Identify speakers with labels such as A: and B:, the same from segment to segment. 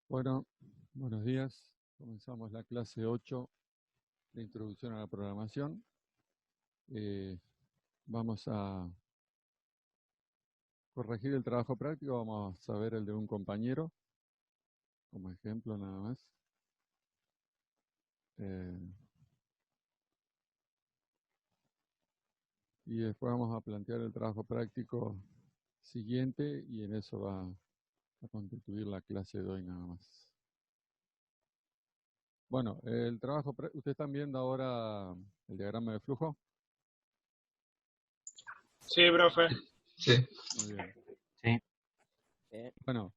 A: Bueno, buenos días. Comenzamos la clase 8 de Introducción a la Programación. Vamos a corregir el trabajo práctico. Vamos a ver el de un compañero, como ejemplo nada más. Y después vamos a plantear el trabajo práctico siguiente y en eso va a constituir la clase de hoy nada más. Bueno, el trabajo, ¿ustedes están viendo ahora el diagrama de flujo?
B: Sí, profe.
C: Sí.
A: Muy bien.
D: Sí.
A: Bueno,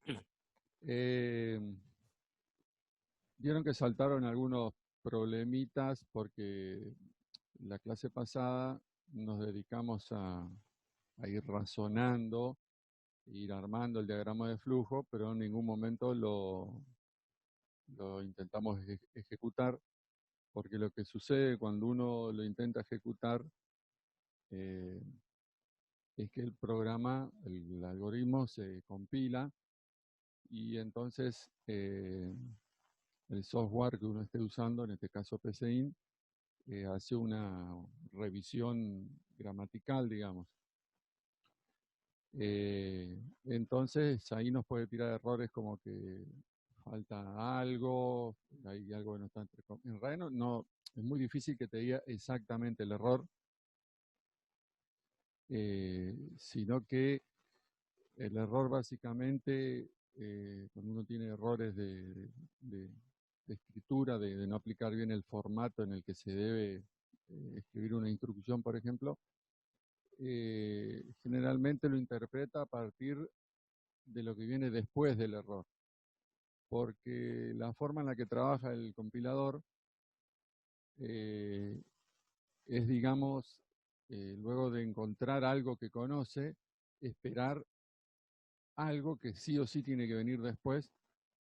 A: vieron que saltaron algunos problemitas porque la clase pasada nos dedicamos a ir razonando, ir armando el diagrama de flujo, pero en ningún momento lo intentamos ejecutar, porque lo que sucede cuando uno lo intenta ejecutar es que el programa, el algoritmo se compila y entonces el software que uno esté usando, en este caso PCIN, hace una revisión gramatical, digamos. Entonces ahí nos puede tirar errores como que falta algo, hay algo que no está entre comillas. En realidad no, es muy difícil que te diga exactamente el error, sino que el error básicamente, cuando uno tiene errores de escritura, de no aplicar bien el formato en el que se debe escribir una instrucción, por ejemplo, generalmente lo interpreta a partir de lo que viene después del error. Porque la forma en la que trabaja el compilador es, digamos, luego de encontrar algo que conoce, esperar algo que sí o sí tiene que venir después,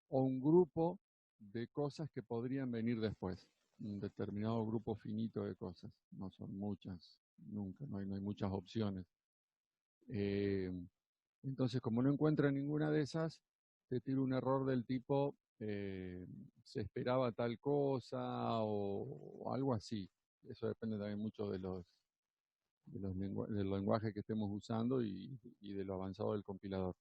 A: o un grupo de cosas que podrían venir después. Un determinado grupo finito de cosas. No son muchas, nunca, no hay muchas opciones. Entonces, como no encuentra ninguna de esas, te tira un error del tipo se esperaba tal cosa o algo así. Eso depende también mucho del lenguaje que estemos usando y de lo avanzado del compilador.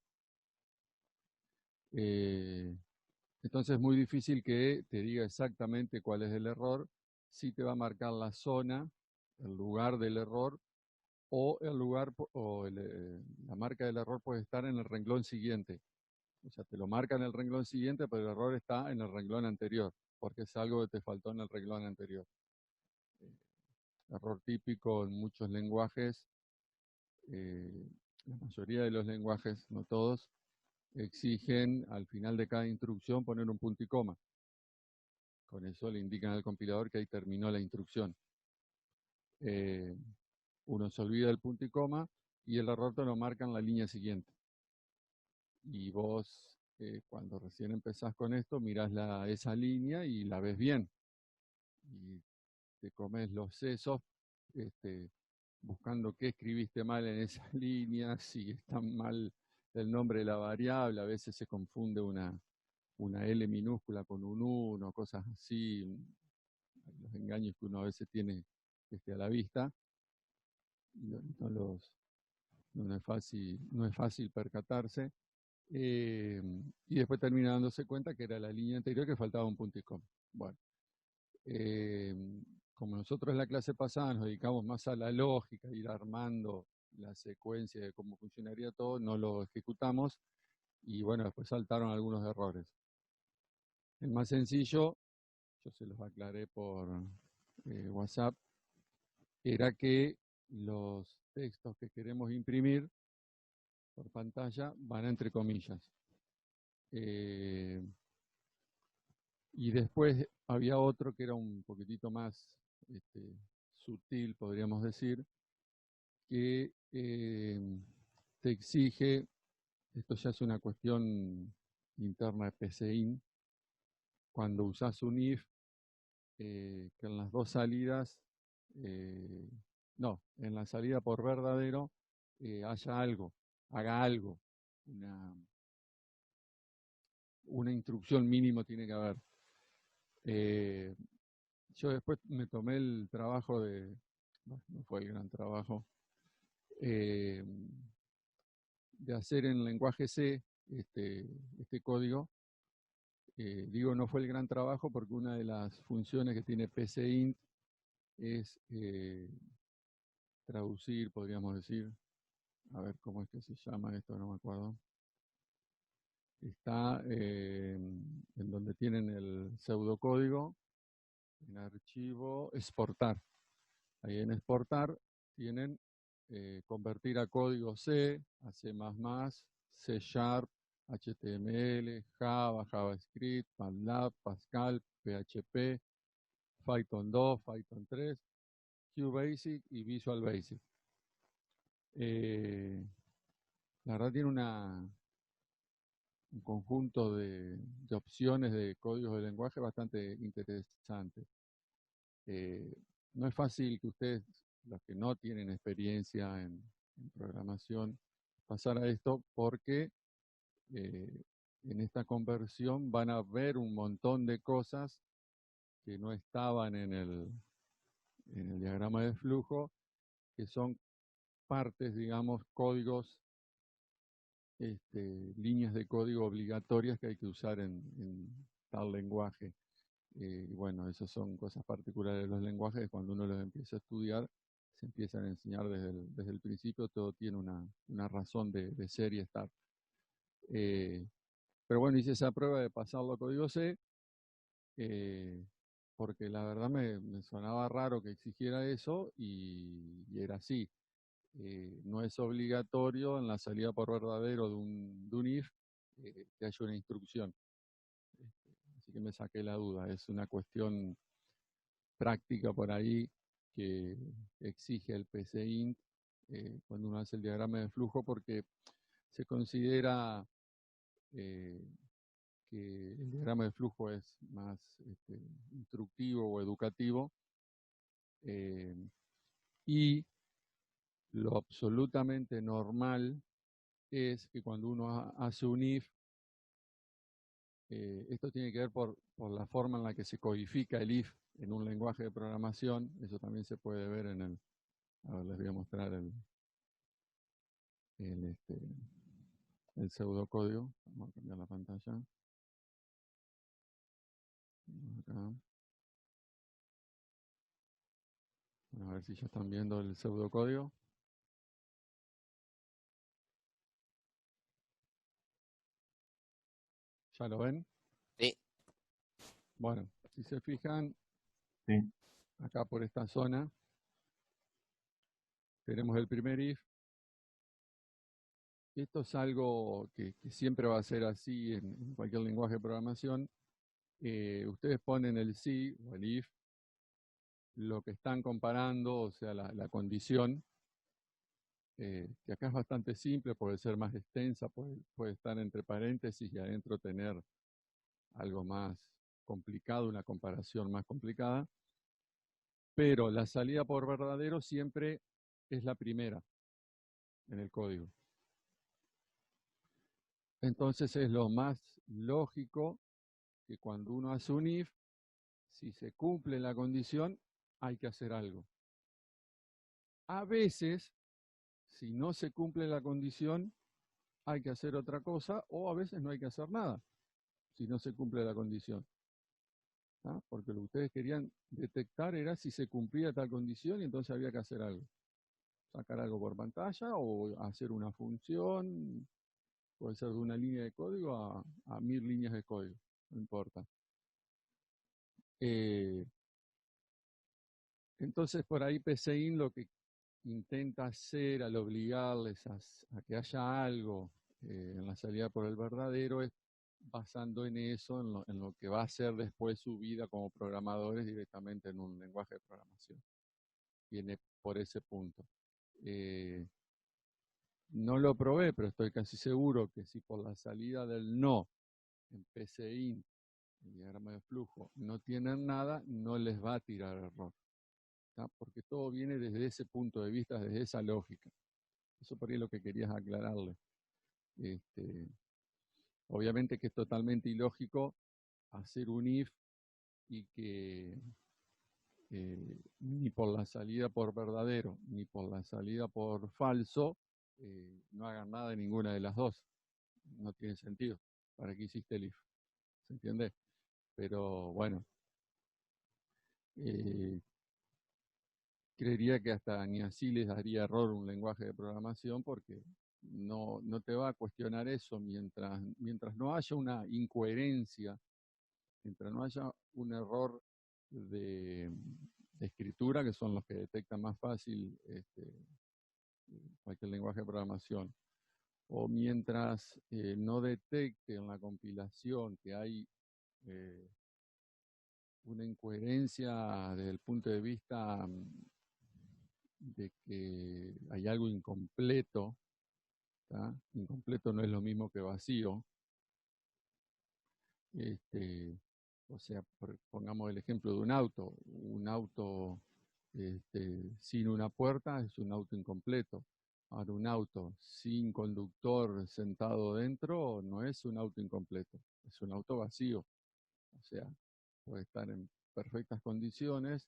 A: Entonces es muy difícil que te diga exactamente cuál es el error. Sí te va a marcar la zona, el lugar del error, o el lugar la marca del error puede estar en el renglón siguiente. O sea, te lo marca en el renglón siguiente, pero el error está en el renglón anterior, porque es algo que te faltó en el renglón anterior. Error típico en muchos lenguajes, la mayoría de los lenguajes, no todos, exigen al final de cada instrucción poner un punto y coma. Con eso le indican al compilador que ahí terminó la instrucción. Uno se olvida del punto y coma y el error te lo marca en la línea siguiente. Y vos, cuando recién empezás con esto, mirás esa línea y la ves bien. Y te comes los sesos buscando qué escribiste mal en esa línea, si está mal el nombre de la variable, a veces se confunde una L minúscula con un 1, cosas así, los engaños que uno a veces tiene a la vista, no es fácil percatarse. Y después termina dándose cuenta que era la línea anterior que faltaba un punto y coma. Bueno, como nosotros en la clase pasada nos dedicamos más a la lógica, ir armando la secuencia de cómo funcionaría todo, no lo ejecutamos y bueno, después saltaron algunos errores. El más sencillo, yo se los aclaré por WhatsApp, era que los textos que queremos imprimir por pantalla van entre comillas. Y después había otro que era un poquitito más sutil, podríamos decir, que te exige, esto ya es una cuestión interna de PCIN, cuando usás un if, que en las dos salidas, en la salida por verdadero, haga algo, una instrucción mínimo tiene que haber. Yo después me tomé el trabajo no fue el gran trabajo, de hacer en lenguaje C este código. Digo, no fue el gran trabajo porque una de las funciones que tiene PCInt es traducir, podríamos decir, a ver cómo es que se llama esto, no me acuerdo. Está en donde tienen el pseudocódigo, en archivo, exportar. Ahí en exportar tienen convertir a código C, a C++, C Sharp, HTML, Java, JavaScript, MATLAB, Pascal, PHP, Python 2, Python 3, QBasic y Visual Basic. La verdad tiene un conjunto de opciones de códigos de lenguaje bastante interesante. No es fácil que ustedes, los que no tienen experiencia en programación, pasar a esto porque en esta conversión van a ver un montón de cosas que no estaban en el diagrama de flujo, que son partes, digamos, códigos, líneas de código obligatorias que hay que usar en tal lenguaje. Y bueno, esas son cosas particulares de los lenguajes. Cuando uno los empieza a estudiar, se empiezan a enseñar desde el principio, todo tiene una razón de ser y estar. Pero bueno, hice esa prueba de pasarlo a código C, porque la verdad me sonaba raro que exigiera eso y era así. No es obligatorio en la salida por verdadero de un if que haya una instrucción. Así que me saqué la duda. Es una cuestión práctica por ahí que exige el PCInt cuando uno hace el diagrama de flujo, porque se considera que el diagrama de flujo es más instructivo o educativo, y lo absolutamente normal es que cuando uno hace un if, esto tiene que ver por la forma en la que se codifica el if en un lenguaje de programación. Eso también se puede ver en el... A ver, les voy a mostrar el pseudocódigo. Vamos a cambiar la pantalla. Acá. Bueno, a ver si ya están viendo el pseudocódigo. ¿Ya lo ven?
B: Sí.
A: Bueno, si se fijan,
C: Sí.
A: acá por esta zona tenemos el primer if. Esto es algo que siempre va a ser así en cualquier lenguaje de programación. Ustedes ponen el si o el if, lo que están comparando, o sea, la condición, que acá es bastante simple, puede ser más extensa, puede estar entre paréntesis y adentro tener algo más complicado, una comparación más complicada. Pero la salida por verdadero siempre es la primera en el código. Entonces es lo más lógico que cuando uno hace un if, si se cumple la condición, hay que hacer algo. A veces, si no se cumple la condición, hay que hacer otra cosa, o a veces no hay que hacer nada, si no se cumple la condición. ¿Ah? Porque lo que ustedes querían detectar era si se cumplía tal condición y entonces había que hacer algo. Sacar algo por pantalla o hacer una función, puede ser de una línea de código a 1000 líneas de código, no importa. Entonces por ahí PCInt lo que intenta hacer al obligarles a que haya algo en la salida por el verdadero es basando en eso, en lo que va a ser después su vida como programadores directamente en un lenguaje de programación. Viene por ese punto. No lo probé, pero estoy casi seguro que si por la salida del no en PCInt, el diagrama de flujo, no tienen nada, no les va a tirar error. ¿Tá? Porque todo viene desde ese punto de vista, desde esa lógica. Eso por ahí es lo que querías aclararle. Obviamente que es totalmente ilógico hacer un if y que ni por la salida por verdadero ni por la salida por falso no hagan nada de ninguna de las dos. No tiene sentido. ¿Para qué hiciste el if? ¿Se entiende? Pero bueno, eh, creería que hasta ni así les daría error un lenguaje de programación porque no te va a cuestionar eso mientras no haya una incoherencia, mientras no haya un error de, de escritura, que son los que detectan más fácil cualquier lenguaje de programación, o mientras no detecte en la compilación que hay eh, una incoherencia desde el punto de vista de que hay algo incompleto, ¿tá? Incompleto no es lo mismo que vacío. Este, o sea, pongamos el ejemplo de un auto sin una puerta es un auto incompleto. Ahora, un auto sin conductor sentado dentro no es un auto incompleto, es un auto vacío. O sea, puede estar en perfectas condiciones,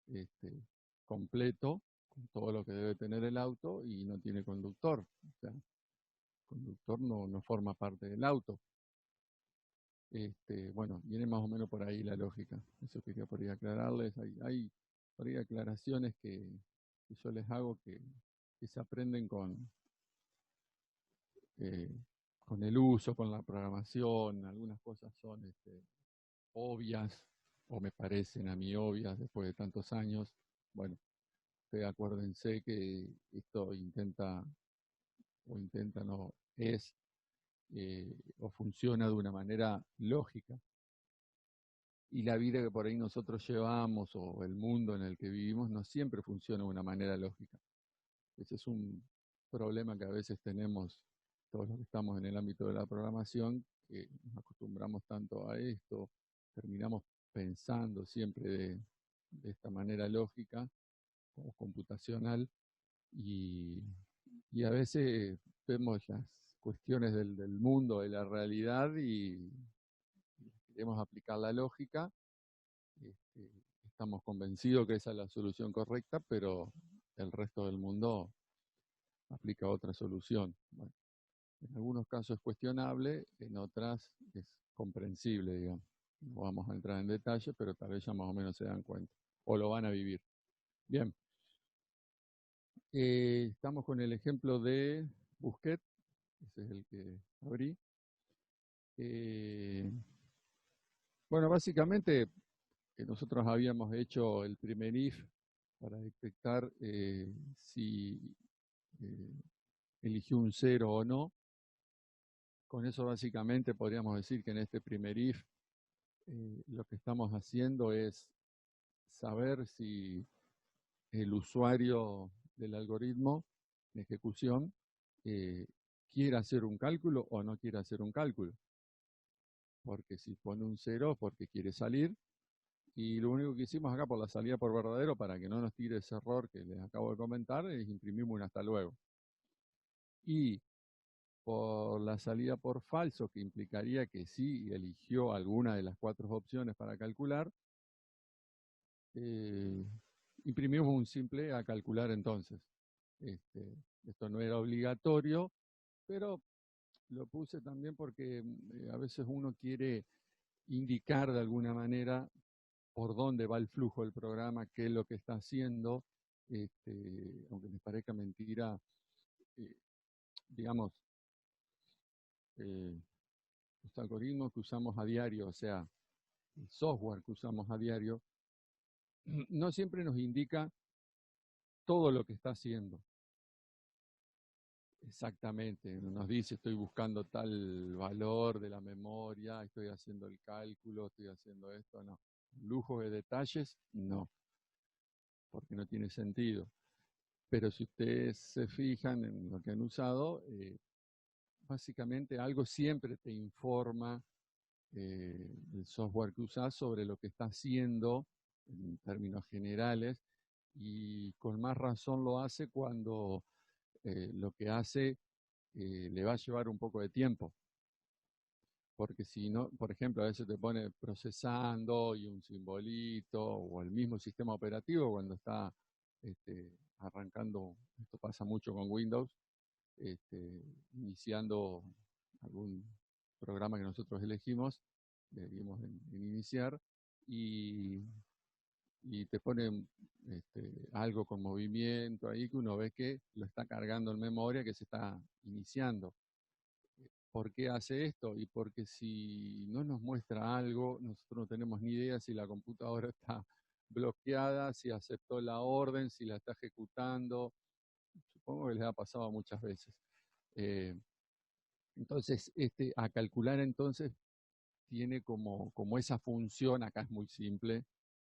A: este, completo, con todo lo que debe tener el auto y no tiene conductor. O sea, el conductor no forma parte del auto. Bueno, viene más o menos por ahí la lógica. Eso quería por ahí aclararles. Hay por ahí aclaraciones que yo les hago que se aprenden eh, con el uso, con la programación. Algunas cosas son obvias, o me parecen a mí obvias después de tantos años. Bueno, acuérdense que esto no, es o funciona de una manera lógica. Y la vida que por ahí nosotros llevamos o el mundo en el que vivimos no siempre funciona de una manera lógica. Ese es un problema que a veces tenemos todos los que estamos en el ámbito de la programación, que nos acostumbramos tanto a esto, terminamos pensando siempre de esta manera lógica o computacional y, y a veces vemos las cuestiones del mundo, de la realidad y queremos aplicar la lógica. Este, Estamos convencidos que esa es la solución correcta, pero el resto del mundo aplica otra solución. Bueno, en algunos casos es cuestionable, en otras es comprensible, digamos. No vamos a entrar en detalle, pero tal vez ya más o menos se dan cuenta, o lo van a vivir. Bien, estamos con el ejemplo de Busquets, ese es el que abrí. Eh, bueno, básicamente nosotros habíamos hecho el primer if para detectar si eh, eligió un 0 o no. Con eso básicamente podríamos decir que en este primer if lo que estamos haciendo es saber si el usuario del algoritmo de ejecución eh, quiere hacer un cálculo o no quiere hacer un cálculo. Porque si pone un 0 porque quiere salir, y lo único que hicimos acá por la salida por verdadero, para que no nos tire ese error que les acabo de comentar, es imprimimos un hasta luego. Y por la salida por falso, que implicaría que sí eligió alguna de las 4 opciones para calcular, eh, imprimimos un simple a calcular entonces. Esto no era obligatorio, pero lo puse también porque a veces uno quiere indicar de alguna manera por dónde va el flujo del programa, qué es lo que está haciendo, aunque les parezca mentira, eh, digamos, eh, los algoritmos que usamos a diario, o sea, el software que usamos a diario, no siempre nos indica todo lo que está haciendo. Exactamente, nos dice estoy buscando tal valor de la memoria, estoy haciendo el cálculo, estoy haciendo esto, no. Lujos de detalles, no, porque no tiene sentido. Pero si ustedes se fijan en lo que han usado, básicamente algo siempre te informa el software que usas sobre lo que está haciendo en términos generales y con más razón lo hace cuando lo que hace le va a llevar un poco de tiempo. porque si no, por ejemplo, a veces te pone procesando y un simbolito, o el mismo sistema operativo cuando está arrancando, esto pasa mucho con Windows, iniciando algún programa que nosotros elegimos, le dimos en iniciar, y, y te pone algo con movimiento ahí que uno ve que lo está cargando en memoria, que se está iniciando. ¿Por qué hace esto? Y porque si no nos muestra algo, nosotros no tenemos ni idea si la computadora está bloqueada, si aceptó la orden, si la está ejecutando. Supongo que les ha pasado muchas veces. Eh, entonces, a calcular entonces tiene como esa función, acá es muy simple,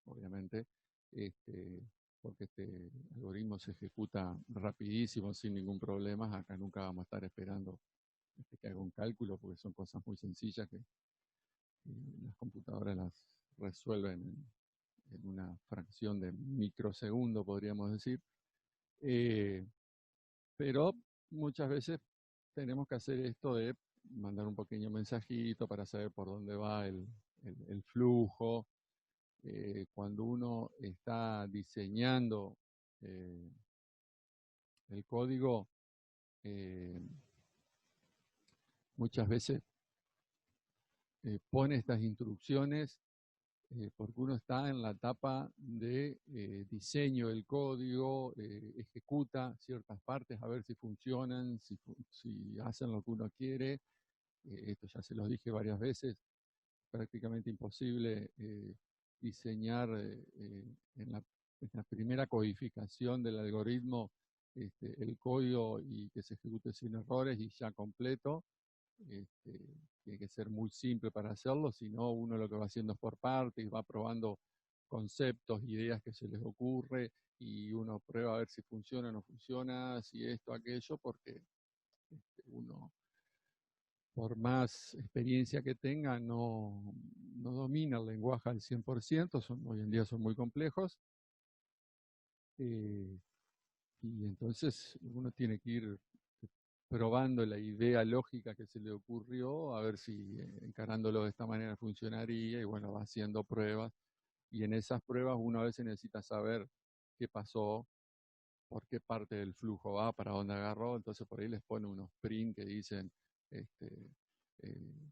A: obviamente, este, porque este algoritmo se ejecuta rapidísimo, sin ningún problema. Acá nunca vamos a estar esperando que haga un cálculo, porque son cosas muy sencillas que las computadoras las resuelven en una fracción de microsegundo, podríamos decir. Eh, pero muchas veces tenemos que hacer esto de mandar un pequeño mensajito para saber por dónde va el flujo. Cuando uno está diseñando el código, eh, muchas veces pone estas instrucciones porque uno está en la etapa de diseño del código, ejecuta ciertas partes a ver si funcionan, si hacen lo que uno quiere. Esto ya se los dije varias veces, prácticamente imposible diseñar en la primera codificación del algoritmo el código y que se ejecute sin errores y ya completo. Este, Tiene que ser muy simple para hacerlo, si no uno lo que va haciendo es por partes, va probando conceptos, ideas que se les ocurre, y uno prueba a ver si funciona o no funciona, si esto, aquello, porque uno, por más experiencia que tenga, no domina el lenguaje al 100%, hoy en día son muy complejos, eh, y entonces uno tiene que ir probando la idea lógica que se le ocurrió, a ver si encarándolo de esta manera funcionaría, y bueno, va haciendo pruebas, y en esas pruebas uno a veces necesita saber qué pasó, por qué parte del flujo va, para dónde agarró. Entonces por ahí les pone unos print que dicen este, eh,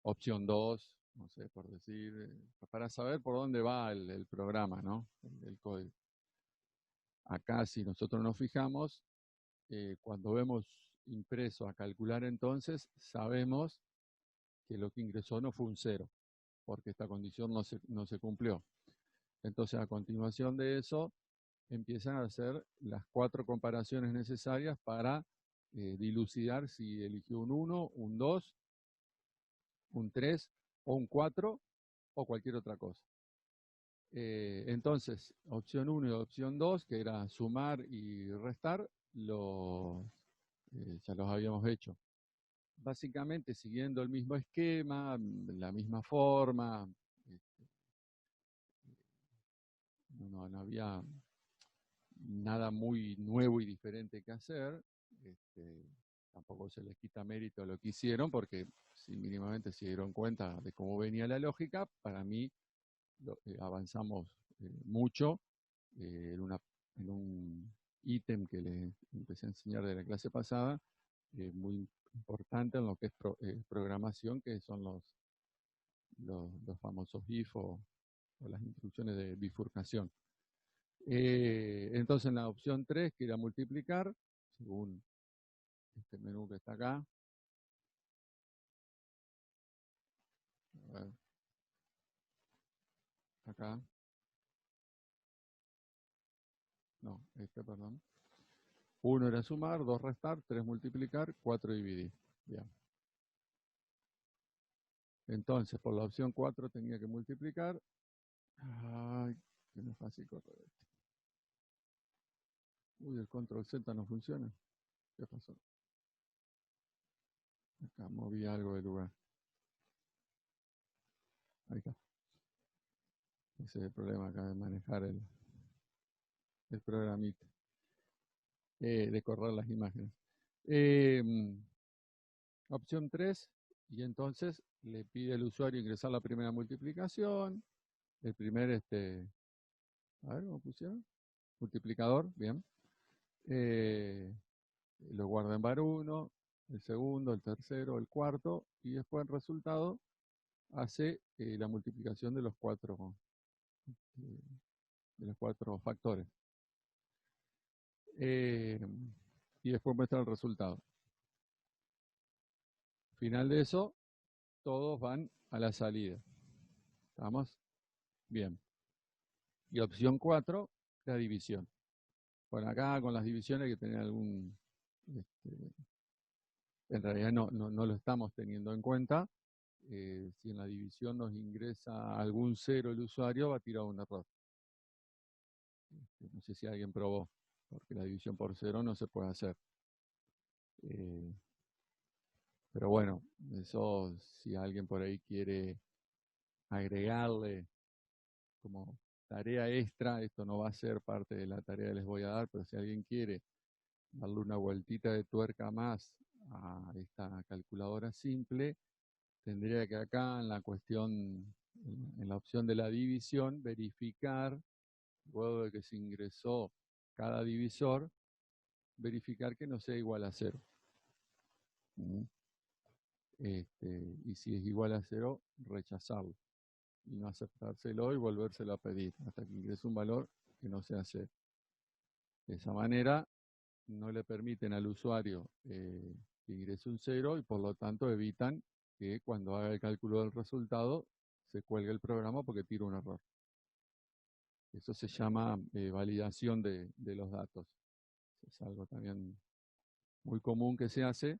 A: opción 2, no sé, por decir, para saber por dónde va el programa, ¿no? El código. Acá, si nosotros nos fijamos, cuando vemos impreso a calcular, entonces sabemos que lo que ingresó no fue un 0, porque esta condición no se cumplió. Entonces, a continuación de eso, empiezan a hacer las 4 comparaciones necesarias para dilucidar si eligió un 1, un 2, un 3 o un 4 o cualquier otra cosa. Entonces, opción 1 y opción 2, que era sumar y restar, ya los habíamos hecho. Básicamente siguiendo el mismo esquema, la misma forma, no había nada muy nuevo y diferente que hacer. Tampoco se les quita mérito lo que hicieron, porque si mínimamente se dieron cuenta de cómo venía la lógica, para mí avanzamos mucho en un ítem que les empecé a enseñar de la clase pasada, muy importante en lo que es programación, que son los famosos if o las instrucciones de bifurcación. Entonces en la opción 3, que era multiplicar, según este menú que está acá, a ver, acá, no, perdón. 1 era sumar, 2 restar, 3 multiplicar, 4 dividir. Bien. Entonces, por la opción 4 tenía que multiplicar. Ay, que no es fácil correr esto. Uy, el control Z no funciona. ¿Qué pasó? Acá moví algo de lugar. Ahí está. Ese es el problema acá de manejar el programita. De correr las imágenes. Opción 3 y entonces le pide al usuario ingresar la primera multiplicación, el primer, a ver, ¿cómo pusieron? Multiplicador, bien. Lo guarda en var 1, el segundo, el tercero, el cuarto, y después el resultado hace la multiplicación de los cuatro factores. Y después muestra el resultado. Final de eso, todos van a la salida. ¿Estamos? Bien. Y opción 4, la división. Bueno, acá con las divisiones hay que tener algún... en realidad no lo estamos teniendo en cuenta. Si en la división nos ingresa algún cero el usuario, va a tirar un error. No sé si alguien probó, porque la división por cero no se puede hacer. Pero bueno, eso si alguien por ahí quiere agregarle como tarea extra, esto no va a ser parte de la tarea que les voy a dar, pero si alguien quiere darle una vueltita de tuerca más a esta calculadora simple, tendría que acá en la cuestión, en la opción de la división, verificar, luego de que se ingresó cada divisor, verificar que no sea igual a 0. Y si es igual a 0, rechazarlo y no aceptárselo y volvérselo a pedir hasta que ingrese un valor que no sea 0. De esa manera no le permiten al usuario que ingrese un 0 y por lo tanto evitan que cuando haga el cálculo del resultado se cuelgue el programa porque tira un error. Eso se llama validación de los datos. Es algo también muy común que se hace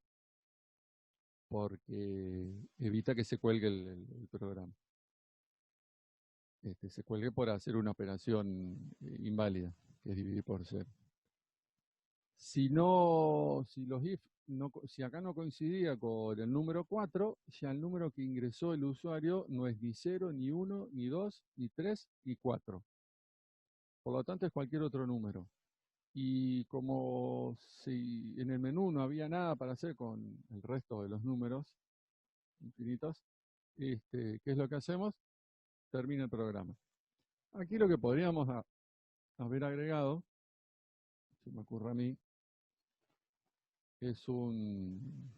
A: porque evita que se cuelgue el programa. Se cuelgue por hacer una operación inválida, que es dividir por 0. Si los if, si acá no coincidía con el número 4, ya el número que ingresó el usuario no es ni 0, ni 1, ni 2, ni 3, ni 4. Por lo tanto es cualquier otro número. Y como si en el menú no había nada para hacer con el resto de los números infinitos, ¿qué es lo que hacemos? Termina el programa. Aquí lo que podríamos haber agregado, se me ocurre a mí, es una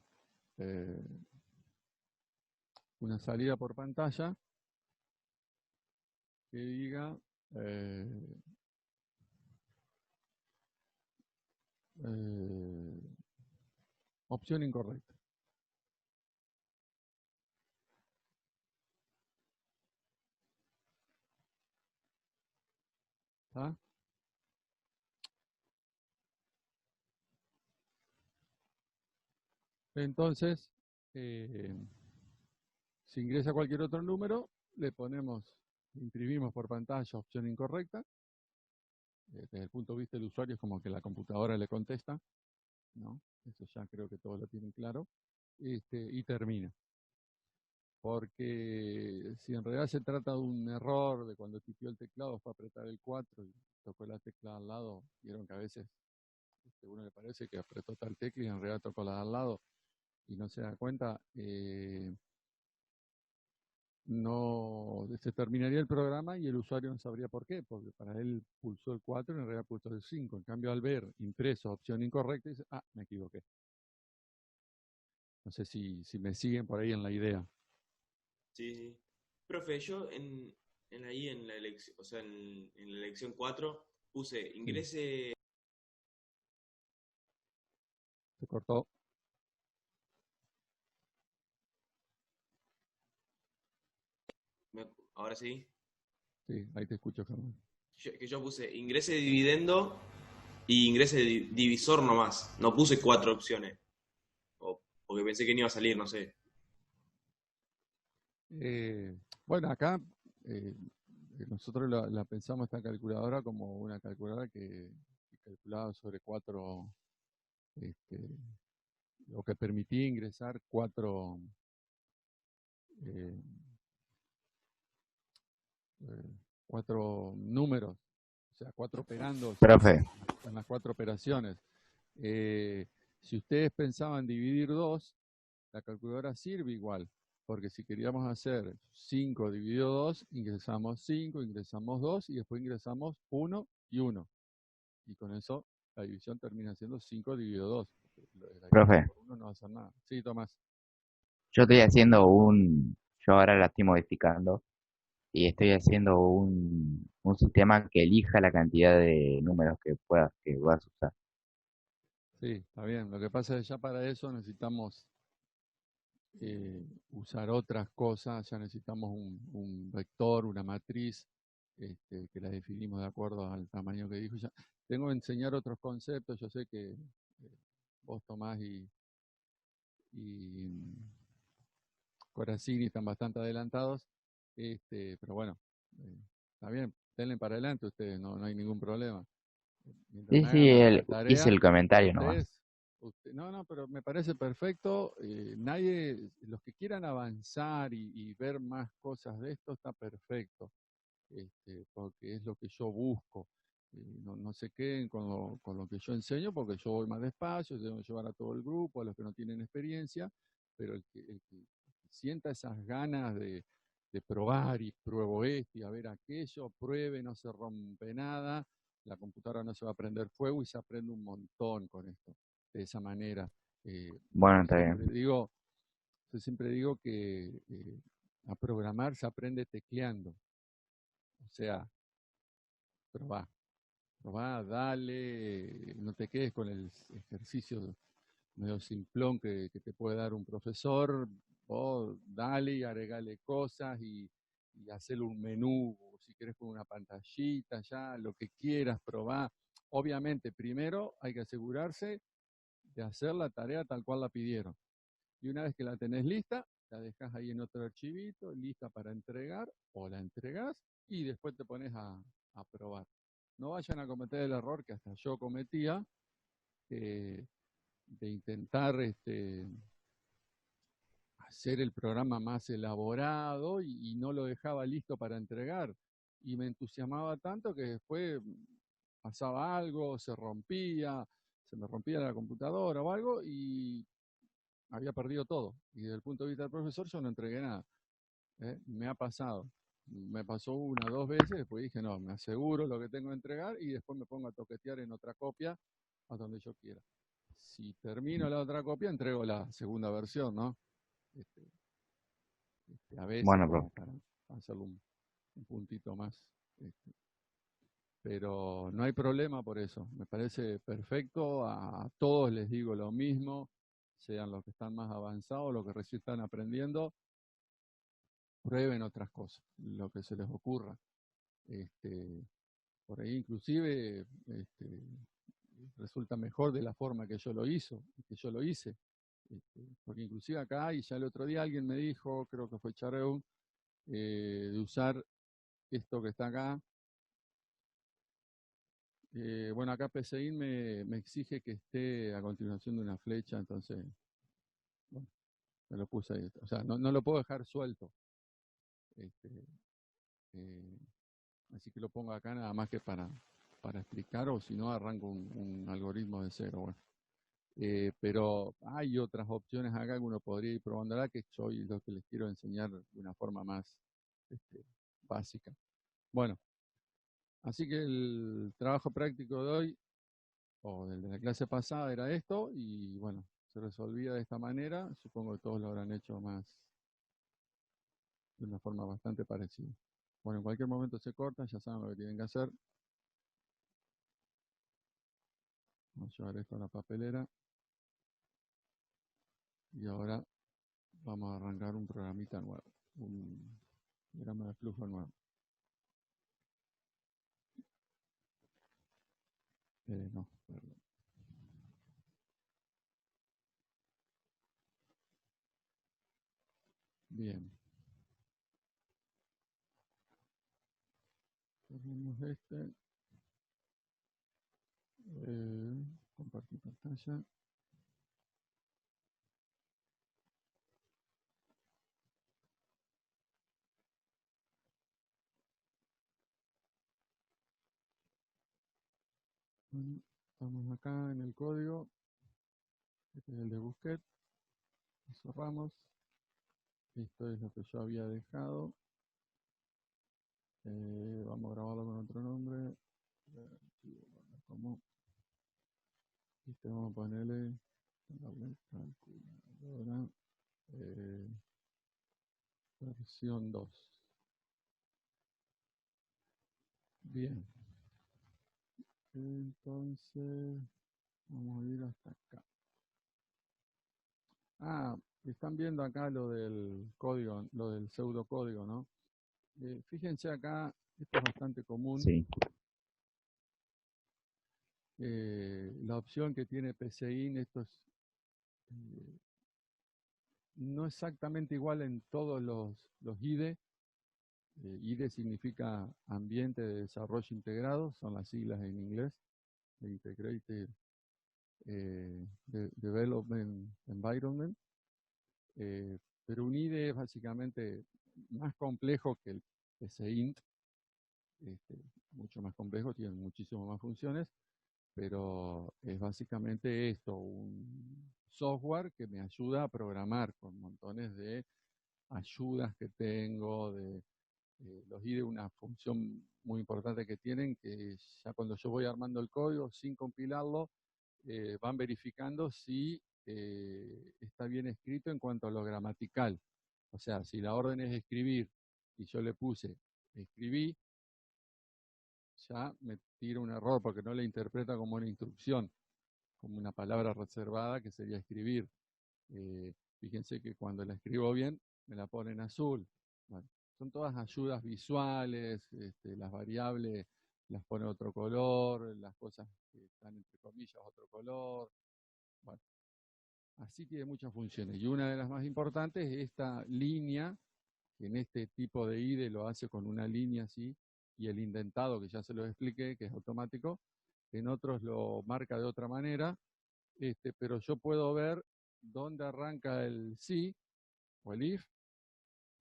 A: salida por pantalla que diga opción incorrecta. ¿Está? Entonces, si ingresa cualquier otro número, le imprimimos por pantalla opción incorrecta. Desde el punto de vista del usuario es como que la computadora le contesta, ¿no? Eso ya creo que todos lo tienen claro. Y termina. Porque si en realidad se trata de un error de cuando tipió el teclado, fue a apretar el 4 y tocó la tecla al lado, vieron que a veces uno le parece que apretó tal tecla y en realidad tocó la de al lado y no se da cuenta, no se terminaría el programa y el usuario no sabría por qué, porque para él pulsó el 4 y en realidad pulsó el 5. En cambio, al ver impreso opción incorrecta, dice, me equivoqué. No sé si me siguen por ahí en la idea.
B: Sí, sí. Profe, yo ahí en la elección, o sea, en la elección 4 puse
A: Sí,
B: ingrese.
A: se cortó.
B: Ahora sí.
A: Sí, ahí te escucho, Germán.
B: Que yo puse ingrese dividendo y ingrese divisor nomás. No puse 4 opciones. Porque pensé que no iba a salir, no sé.
A: Bueno, acá nosotros la pensamos esta calculadora como una calculadora que calculaba sobre 4, o que permitía ingresar 4 números, o sea, 4 operandos
C: Profe,
A: en las 4 operaciones. Si ustedes pensaban dividir 2, la calculadora sirve igual, porque si queríamos hacer 5 dividido 2, ingresamos 5, ingresamos 2 y después ingresamos 1 y 1. Y con eso la división termina siendo 5 dividido 2. La división
C: Profe,
A: por 1 no va a hacer nada. Sí, Tomás.
C: yo ahora la estoy modificando y estoy haciendo un sistema que elija la cantidad de números que vas a usar.
A: Sí, está bien. Lo que pasa es que ya para eso necesitamos usar otras cosas, ya necesitamos un vector, una matriz, que la definimos de acuerdo al tamaño que dijo. Ya. Tengo que enseñar otros conceptos, yo sé que vos, Tomás y Corazini están bastante adelantados, pero bueno, está bien, denle para adelante ustedes, no hay ningún problema. Mientras
C: Sí,
A: me
C: sí,
A: hagan la
C: hice
A: tarea,
C: el comentario nomás.
A: ustedes, no, pero me parece perfecto. Nadie, los que quieran avanzar y ver más cosas de esto, está perfecto, porque es lo que yo busco. No se queden con lo que yo enseño, porque yo voy más despacio, tengo que llevar a todo el grupo, a los que no tienen experiencia, pero el que sienta esas ganas de probar y pruebo esto y a ver aquello, pruebe, no se rompe nada, la computadora no se va a prender fuego y se aprende un montón con esto, de esa manera.
C: Bueno,
A: Yo
C: está
A: siempre
C: bien.
A: digo, yo siempre digo que a programar se aprende tecleando, o sea, probá, probá, dale, no te quedes con el ejercicio medio simplón que te puede dar un profesor, vos dale y agregale cosas y hacerle un menú, si querés con una pantallita, ya, lo que quieras, probá. Obviamente, primero hay que asegurarse de hacer la tarea tal cual la pidieron. Y una vez que la tenés lista, la dejas ahí en otro archivito, lista para entregar, o la entregás y después te pones a probar. No vayan a cometer el error que hasta yo cometía, de intentar hacer el programa más elaborado y no lo dejaba listo para entregar. Y me entusiasmaba tanto que después pasaba algo, se me rompía la computadora o algo y había perdido todo. Y desde el punto de vista del profesor yo no entregué nada. Me ha pasado. Me pasó una, dos veces, después dije, no, me aseguro lo que tengo que entregar y después me pongo a toquetear en otra copia a donde yo quiera. Si termino la otra copia, entrego la segunda versión, ¿no? Este, a veces,
C: Bueno,
A: como
C: profe.
A: para hacerlo un puntito más. Este, pero no hay problema por eso. Me parece perfecto. A todos les digo lo mismo, sean los que están más avanzados, los que recién están aprendiendo, prueben otras cosas, lo que se les ocurra. Este, por ahí inclusive resulta mejor de la forma que yo lo hice. Porque inclusive acá, y ya el otro día alguien me dijo, creo que fue Chareu, de usar esto que está acá. Bueno, acá PCIN me exige que esté a continuación de una flecha, entonces, bueno, me lo puse ahí. O sea, no lo puedo dejar suelto. Este, eh, Así que lo pongo acá nada más que para explicar, o si no, arranco un algoritmo de cero. Bueno. Pero hay otras opciones acá que uno podría ir probando acá, que yo y lo que les quiero enseñar de una forma más este, básica. Bueno, así que el trabajo práctico de hoy, o del de la clase pasada, era esto, y bueno, se resolvía de esta manera. Supongo que todos lo habrán hecho más de una forma bastante parecida. Bueno, en cualquier momento se corta, ya saben lo que tienen que hacer. Vamos a llevar esto a la papelera. Y ahora vamos a arrancar un programita nuevo, un diagrama de flujo nuevo. No, perdón. Bien. Cerramos este. Compartir pantalla. Bueno, estamos acá en el código. Este es el de Busquets. cerramos. Esto es lo que yo había dejado. Vamos a grabarlo con otro nombre. Como vamos a ponerle la web calculadora versión 2. Bien. Entonces, vamos a ir hasta acá. Están viendo acá lo del código, lo del pseudocódigo, ¿no? Fíjense acá, esto es bastante común.
C: Sí,
A: La opción que tiene PCIN, esto es no exactamente igual en todos los IDE. IDE significa Ambiente de Desarrollo Integrado, son las siglas en inglés, Integrated Development Environment. Pero un IDE es básicamente más complejo que el PCInt, mucho más complejo, tiene muchísimas más funciones, pero es básicamente esto, un software que me ayuda a programar con montones de ayudas que tengo, los IDE, una función muy importante que tienen, que ya cuando yo voy armando el código sin compilarlo, van verificando si está bien escrito en cuanto a lo gramatical. O sea, si la orden es escribir y yo le puse escribí, ya me tira un error porque no la interpreta como una instrucción, como una palabra reservada que sería escribir. Fíjense que cuando la escribo bien, me la pone en azul. Bueno, son todas ayudas visuales, las variables las pone otro color, las cosas que están entre comillas otro color. Bueno, así tiene muchas funciones. Y una de las más importantes es esta línea, que en este tipo de IDE lo hace con una línea así, y el indentado, que ya se lo expliqué, que es automático, en otros lo marca de otra manera, pero yo puedo ver dónde arranca el sí o el if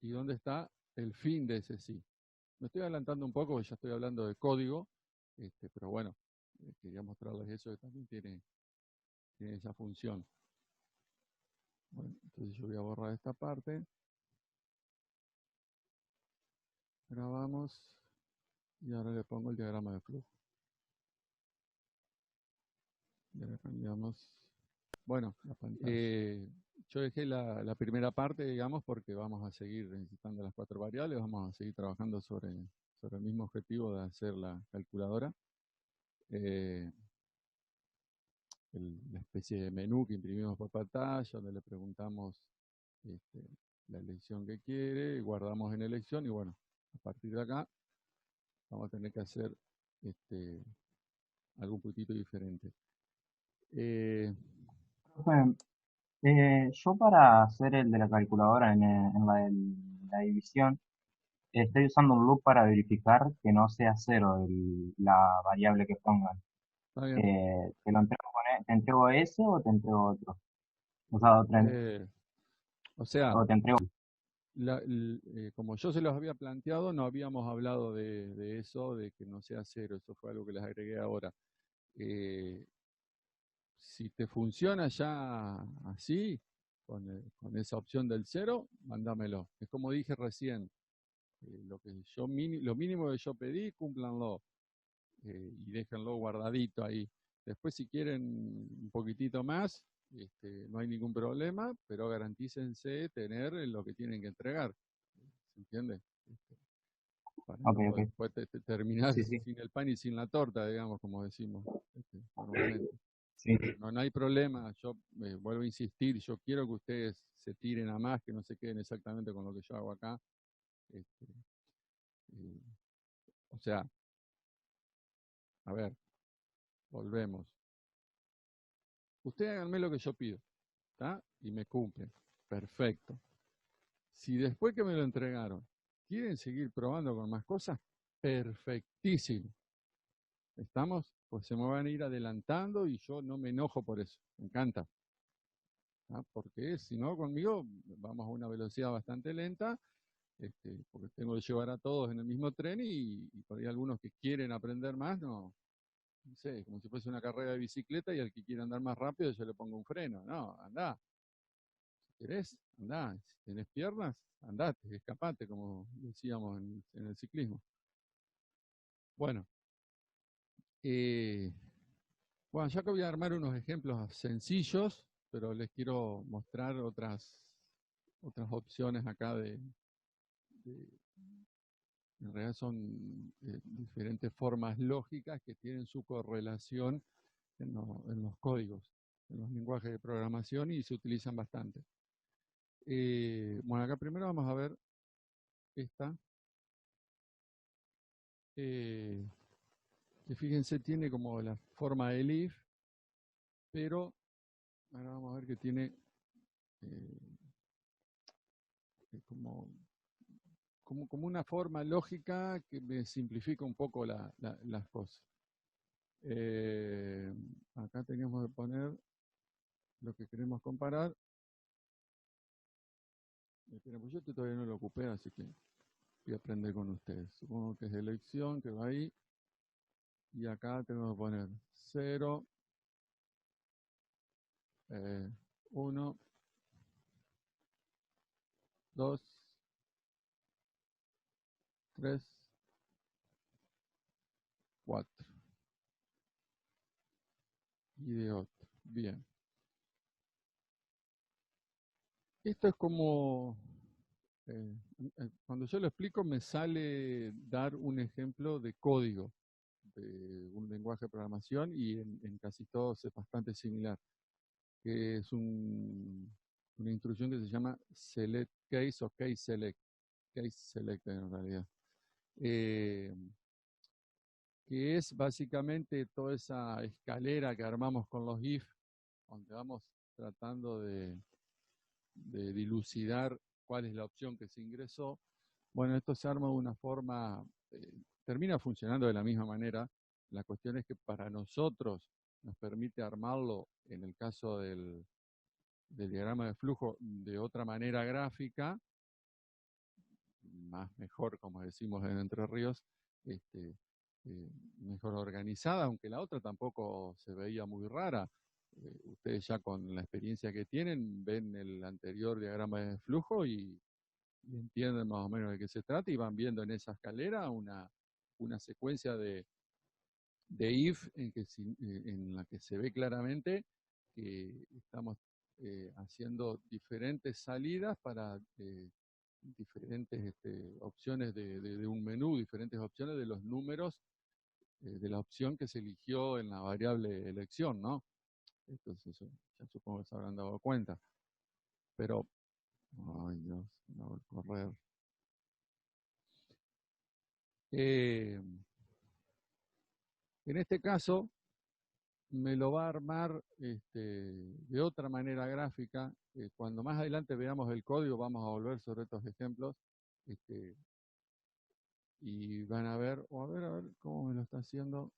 A: y dónde está el fin de ese sí. Me estoy adelantando un poco porque ya estoy hablando de código, pero bueno, quería mostrarles eso que también tiene esa función. Bueno, entonces yo voy a borrar esta parte. Grabamos y ahora le pongo el diagrama de flujo. Y ahora cambiamos. Bueno, yo dejé la primera parte, digamos, porque vamos a seguir necesitando las 4 variables, vamos a seguir trabajando sobre el mismo objetivo de hacer la calculadora. La especie de menú que imprimimos por pantalla, donde le preguntamos la elección que quiere, y guardamos en elección, y bueno, a partir de acá vamos a tener que hacer algo un poquitito diferente.
D: Profe, yo para hacer el de la calculadora en la división, estoy usando un loop para verificar que no sea cero la variable que pongan.
A: ¿Está bien?
D: ¿Te lo entrego te entrego ese o te entrego otro? O sea,
A: O sea,
D: o te entrego.
A: como yo se los había planteado, no habíamos hablado de eso, de que no sea cero, eso fue algo que les agregué ahora. Si te funciona ya así, con esa opción del cero, mándamelo. Es como dije recién, lo mínimo que yo pedí, cúmplanlo, y déjenlo guardadito ahí. Después, si quieren un poquitito más, no hay ningún problema, pero garantícense tener lo que tienen que entregar. ¿Se entiende? Para
D: Ok,
A: no
D: ok.
A: después terminar
D: Sí, sí.
A: sin el pan y sin la torta, digamos, como decimos normalmente.
D: Sí.
A: No hay problema, yo vuelvo a insistir, yo quiero que ustedes se tiren a más, que no se queden exactamente con lo que yo hago acá. O sea, a ver, volvemos. Ustedes háganme lo que yo pido, ¿está? Y me cumplen. Perfecto. Si después que me lo entregaron, quieren seguir probando con más cosas, perfectísimo. ¿Estamos? Pues se me van a ir adelantando y yo no me enojo por eso. Me encanta. Porque si no, conmigo vamos a una velocidad bastante lenta, porque tengo que llevar a todos en el mismo tren y por ahí algunos que quieren aprender más, no sé, como si fuese una carrera de bicicleta y al que quiera andar más rápido yo le pongo un freno. No, andá. ¿Querés? Andá. Si tenés piernas, andate, escapate, como decíamos en el ciclismo. Bueno, bueno, ya que voy a armar unos ejemplos sencillos, pero les quiero mostrar otras opciones acá en realidad son diferentes formas lógicas que tienen su correlación en los códigos, en los lenguajes de programación y se utilizan bastante. Bueno, acá primero vamos a ver esta, que fíjense tiene como la forma del if, pero ahora vamos a ver que tiene como una forma lógica que me simplifica un poco las cosas. Acá tenemos que poner lo que queremos comparar. Espera, pues yo todavía no lo ocupé, así que voy a aprender con ustedes. Supongo que es elección, que va ahí. Y acá tengo que poner 0, 1, 2, 3, 4. Y de otro. Bien. Esto es como, cuando yo lo explico me sale dar un ejemplo de código de un lenguaje de programación y en casi todos es bastante similar, que es una instrucción que se llama select case o case select en realidad, que es básicamente toda esa escalera que armamos con los if, donde vamos tratando de dilucidar cuál es la opción que se ingresó. Bueno, esto se arma de una forma, termina funcionando de la misma manera. La cuestión es que para nosotros nos permite armarlo, en el caso del diagrama de flujo, de otra manera gráfica, más mejor, como decimos en Entre Ríos, mejor organizada, aunque la otra tampoco se veía muy rara. Ustedes ya con la experiencia que tienen, ven el anterior diagrama de flujo y entienden más o menos de qué se trata y van viendo en esa escalera una secuencia de if en la que se ve claramente que estamos haciendo diferentes salidas para diferentes opciones de un menú, diferentes opciones de los números de la opción que se eligió en la variable elección, ¿no? Entonces, ya supongo que se habrán dado cuenta. Pero, ay Dios, no va a correr. En este caso, me lo va a armar de otra manera gráfica. Cuando más adelante veamos el código, vamos a volver sobre estos ejemplos. Y van a ver, o a ver cómo me lo está haciendo.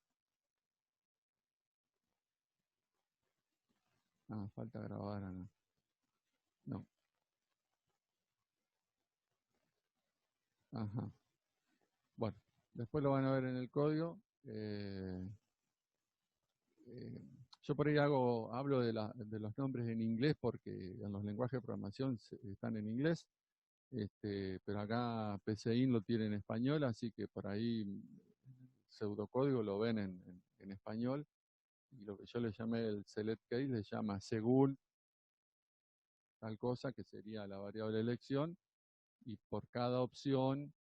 A: Ah, falta grabar acá. No. Ajá. Bueno, después lo van a ver en el código. Yo por ahí hablo de los nombres en inglés porque en los lenguajes de programación están en inglés, pero acá PCIN lo tiene en español, así que por ahí pseudocódigo lo ven en español, y lo que yo le llamé el select case le llama según tal cosa, que sería la variable elección, y por cada opción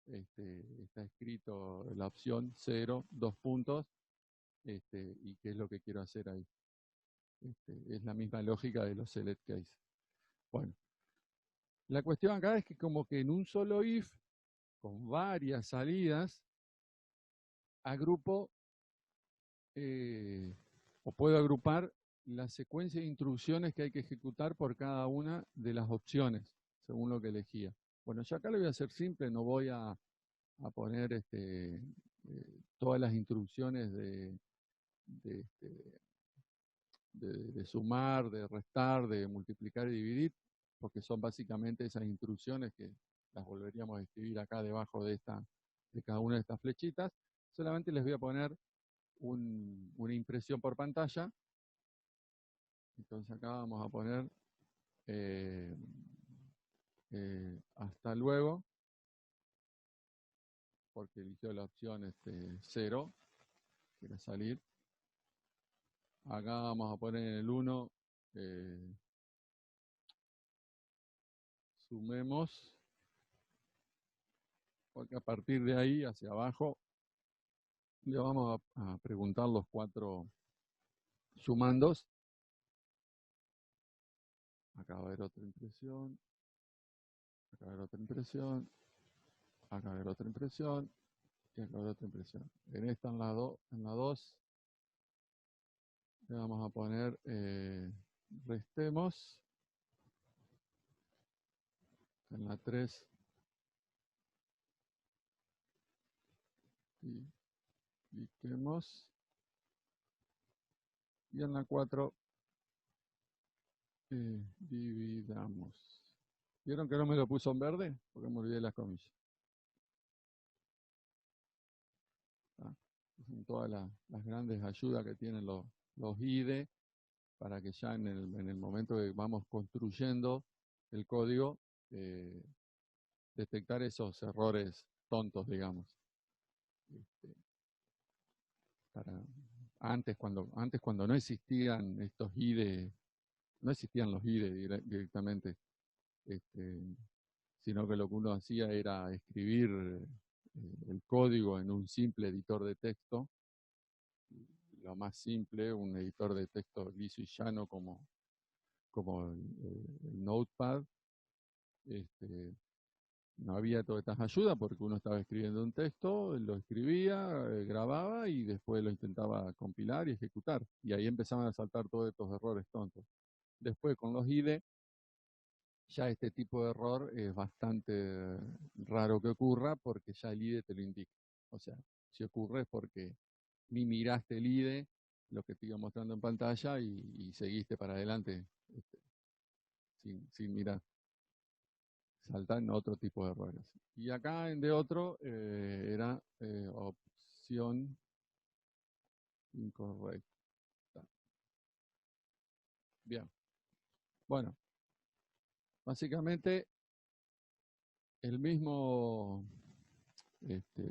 A: está escrito la opción 0, 2 puntos, y qué es lo que quiero hacer ahí. Es la misma lógica de los select case. Bueno, la cuestión acá es que como que en un solo if, con varias salidas, agrupo o puedo agrupar la secuencia de instrucciones que hay que ejecutar por cada una de las opciones, según lo que elegía. Bueno, yo acá lo voy a hacer simple, no voy a poner todas las instrucciones de, de sumar, de restar, de multiplicar y dividir, porque son básicamente esas instrucciones que las volveríamos a escribir acá debajo de cada una de estas flechitas. Solamente les voy a poner una impresión por pantalla. Entonces acá vamos a poner eh, hasta luego, porque eligió la opción 0, quiere salir. Acá vamos a poner en el 1, sumemos, porque a partir de ahí hacia abajo le vamos a preguntar los 4 sumandos. Acá va a haber otra impresión, acá va a haber otra impresión, acá va a haber otra impresión, y acá va a haber otra impresión. En esta, en la 2, le vamos a poner restemos. En la 3, multipliquemos. Y en la 4, dividamos. ¿Vieron que no me lo puso en verde? Porque me olvidé las comillas. Son todas las grandes ayudas que tienen los IDE para que ya en el momento que vamos construyendo el código, detectar esos errores tontos, digamos. Antes cuando no existían estos IDE, no existían los IDE directamente, sino que lo que uno hacía era escribir el código en un simple editor de texto, lo más simple, un editor de texto liso y llano como el Notepad. No había todas estas ayudas porque uno estaba escribiendo un texto, lo escribía, grababa y después lo intentaba compilar y ejecutar. Y ahí empezaban a saltar todos estos errores tontos. Después con los IDE, ya este tipo de error es bastante raro que ocurra porque ya el IDE te lo indica. O sea, si ocurre es porque ni miraste el IDE, lo que te iba mostrando en pantalla, y seguiste para adelante sin mirar. Saltan otro tipo de errores. Y acá en de otro era opción incorrecta. Bien. Bueno, básicamente el mismo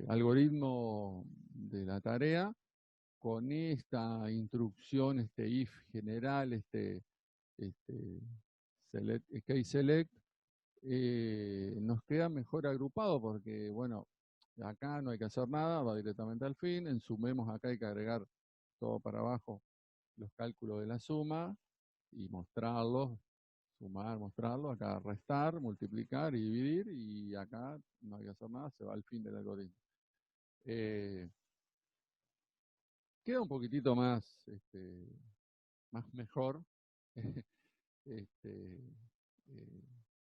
A: algoritmo de la tarea con esta instrucción, if general, case select, nos queda mejor agrupado porque, bueno, acá no hay que hacer nada, va directamente al fin. En sumemos acá hay que agregar todo para abajo los cálculos de la suma y mostrarlos, sumar, mostrarlo, acá restar, multiplicar y dividir, y acá no hay que hacer nada, se va al fin del algoritmo. Queda un poquitito más, más mejor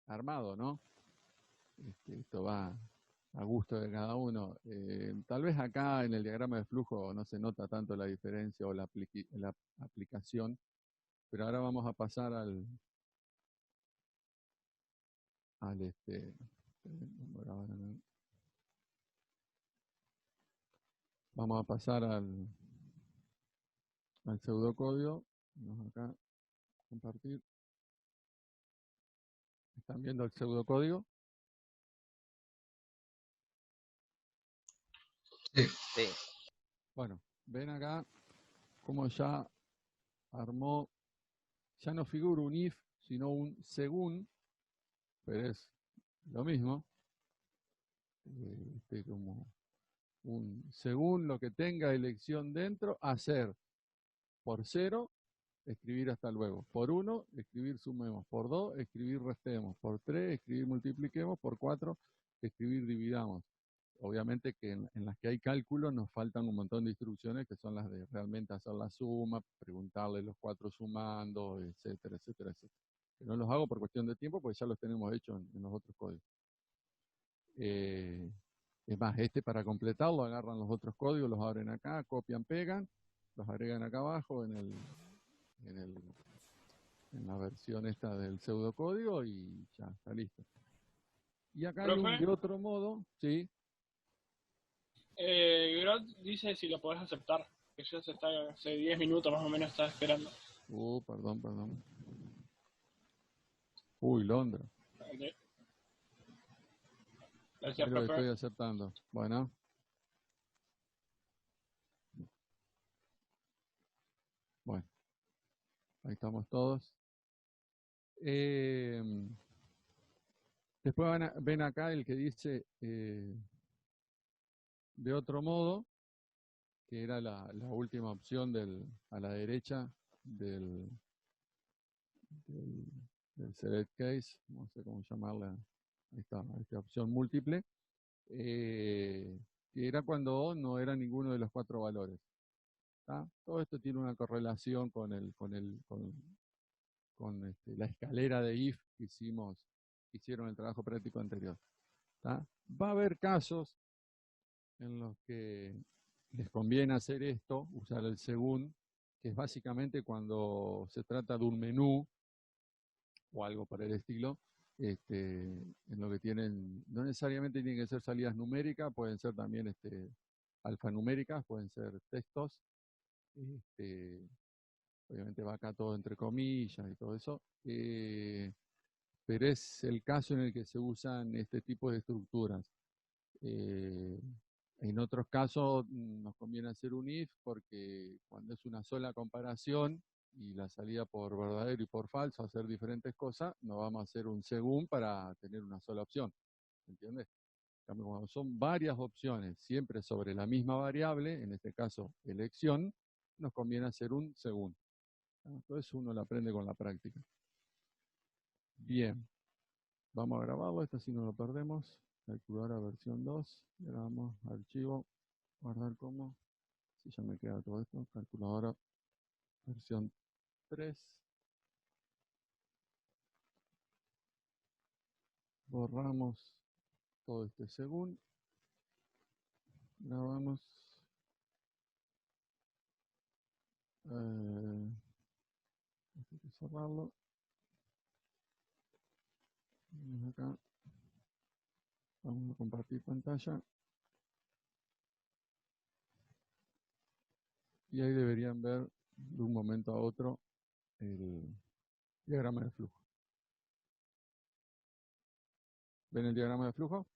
A: armado, ¿no? Esto va a gusto de cada uno. Tal vez acá en el diagrama de flujo no se nota tanto la diferencia o la aplicación, pero ahora vamos a pasar vamos a pasar al pseudocódigo. Vamos acá, compartir. ¿Están viendo el pseudocódigo?
E: Sí.
C: Sí.
A: Bueno, ven acá cómo ya armó, ya no figura un if, sino un según, pero es lo mismo. Como un según lo que tenga elección dentro, hacer por 0, escribir hasta luego. Por 1, escribir sumemos. Por 2, escribir restemos. Por 3, escribir multipliquemos. Por 4, escribir dividamos. Obviamente que en las que hay cálculo nos faltan un montón de instrucciones que son las de realmente hacer la suma, preguntarle los 4 sumando, etcétera, etcétera, etcétera. Que no los hago por cuestión de tiempo porque ya los tenemos hechos en los otros códigos. Es más, para completarlo agarran los otros códigos, los abren acá, copian, pegan, los agregan acá abajo en la versión esta del pseudocódigo y ya está listo. Y acá hay un de otro modo, ¿sí?
F: Grot dice si lo podés aceptar, que ya se está, hace 10 minutos más o menos está esperando.
A: Perdón. Uy, Londra.
F: De-
A: Es
F: Decía
A: lo que
F: Pepe,
A: estoy aceptando. Bueno, bueno, ahí estamos todos. Eh, Después ven acá el que dice de otro modo, que era la última opción a la derecha del, del, del select case, no sé cómo llamarla, ahí está, esta opción múltiple, que era cuando no era ninguno de los 4 valores. ¿Tá? Todo esto tiene una correlación con la escalera de if que hicieron el trabajo práctico anterior. ¿Tá? Va a haber casos en los que les conviene hacer esto, usar el según, que es básicamente cuando se trata de un menú o algo por el estilo, en lo que tienen, no necesariamente tienen que ser salidas numéricas, pueden ser también alfanuméricas, pueden ser textos, obviamente va acá todo entre comillas y todo eso, pero es el caso en el que se usan este tipo de estructuras. En otros casos nos conviene hacer un if porque cuando es una sola comparación y la salida por verdadero y por falso, hacer diferentes cosas, no vamos a hacer un según para tener una sola opción. ¿Entiendes? Cuando son varias opciones, siempre sobre la misma variable, en este caso elección, nos conviene hacer un según. Entonces uno lo aprende con la práctica. Bien, vamos a grabarlo, esto así no lo perdemos. Calculadora versión 2, grabamos archivo, guardar como, si ya me queda todo esto, calculadora versión 3, borramos todo este según, grabamos, hay que cerrarlo, vamos acá, vamos a compartir pantalla, y ahí deberían ver de un momento a otro el diagrama de flujo. ¿Ven el diagrama de flujo?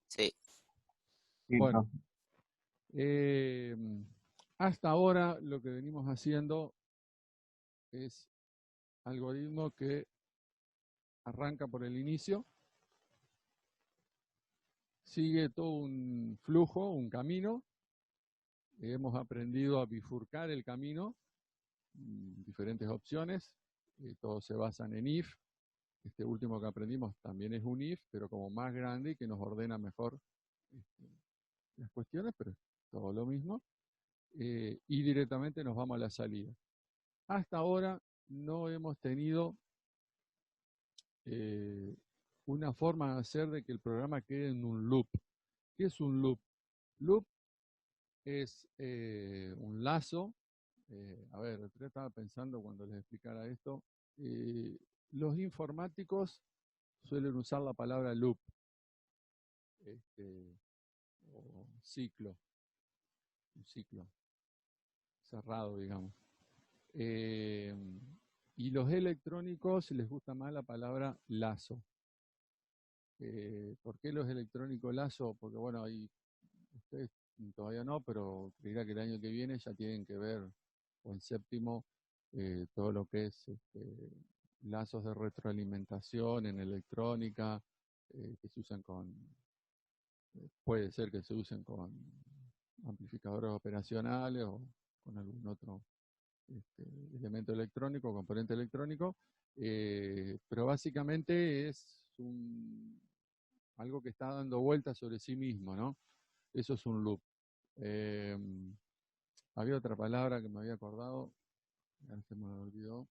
E: Sí.
D: Sí,
A: Bueno,
D: profe.
A: hasta ahora lo que venimos haciendo es algoritmo que arranca por el inicio, sigue todo un flujo, un camino. Hemos aprendido a bifurcar el camino, diferentes opciones, todos se basan en if. Este último que aprendimos también es un if, pero como más grande y que nos ordena mejor las cuestiones, pero es todo lo mismo. Y directamente nos vamos a la salida. Hasta ahora no hemos tenido una forma de hacer de que el programa quede en un loop. ¿Qué es un loop? Loop es un lazo. A ver, yo estaba pensando cuando les explicara esto. Los informáticos suelen usar la palabra loop, o ciclo, un ciclo cerrado, digamos. Y los electrónicos les gusta más la palabra lazo. ¿Por qué los electrónicos lazo? Porque bueno, ahí ustedes todavía no, pero creerá que el año que viene ya tienen que ver, o en séptimo, todo lo que es lazos de retroalimentación en electrónica, que se usan puede ser que se usen con amplificadores operacionales o con algún otro elemento electrónico, componente electrónico, pero básicamente es algo que está dando vueltas sobre sí mismo, ¿no? Eso es un loop. Había otra palabra que me había acordado, ya se me olvidó.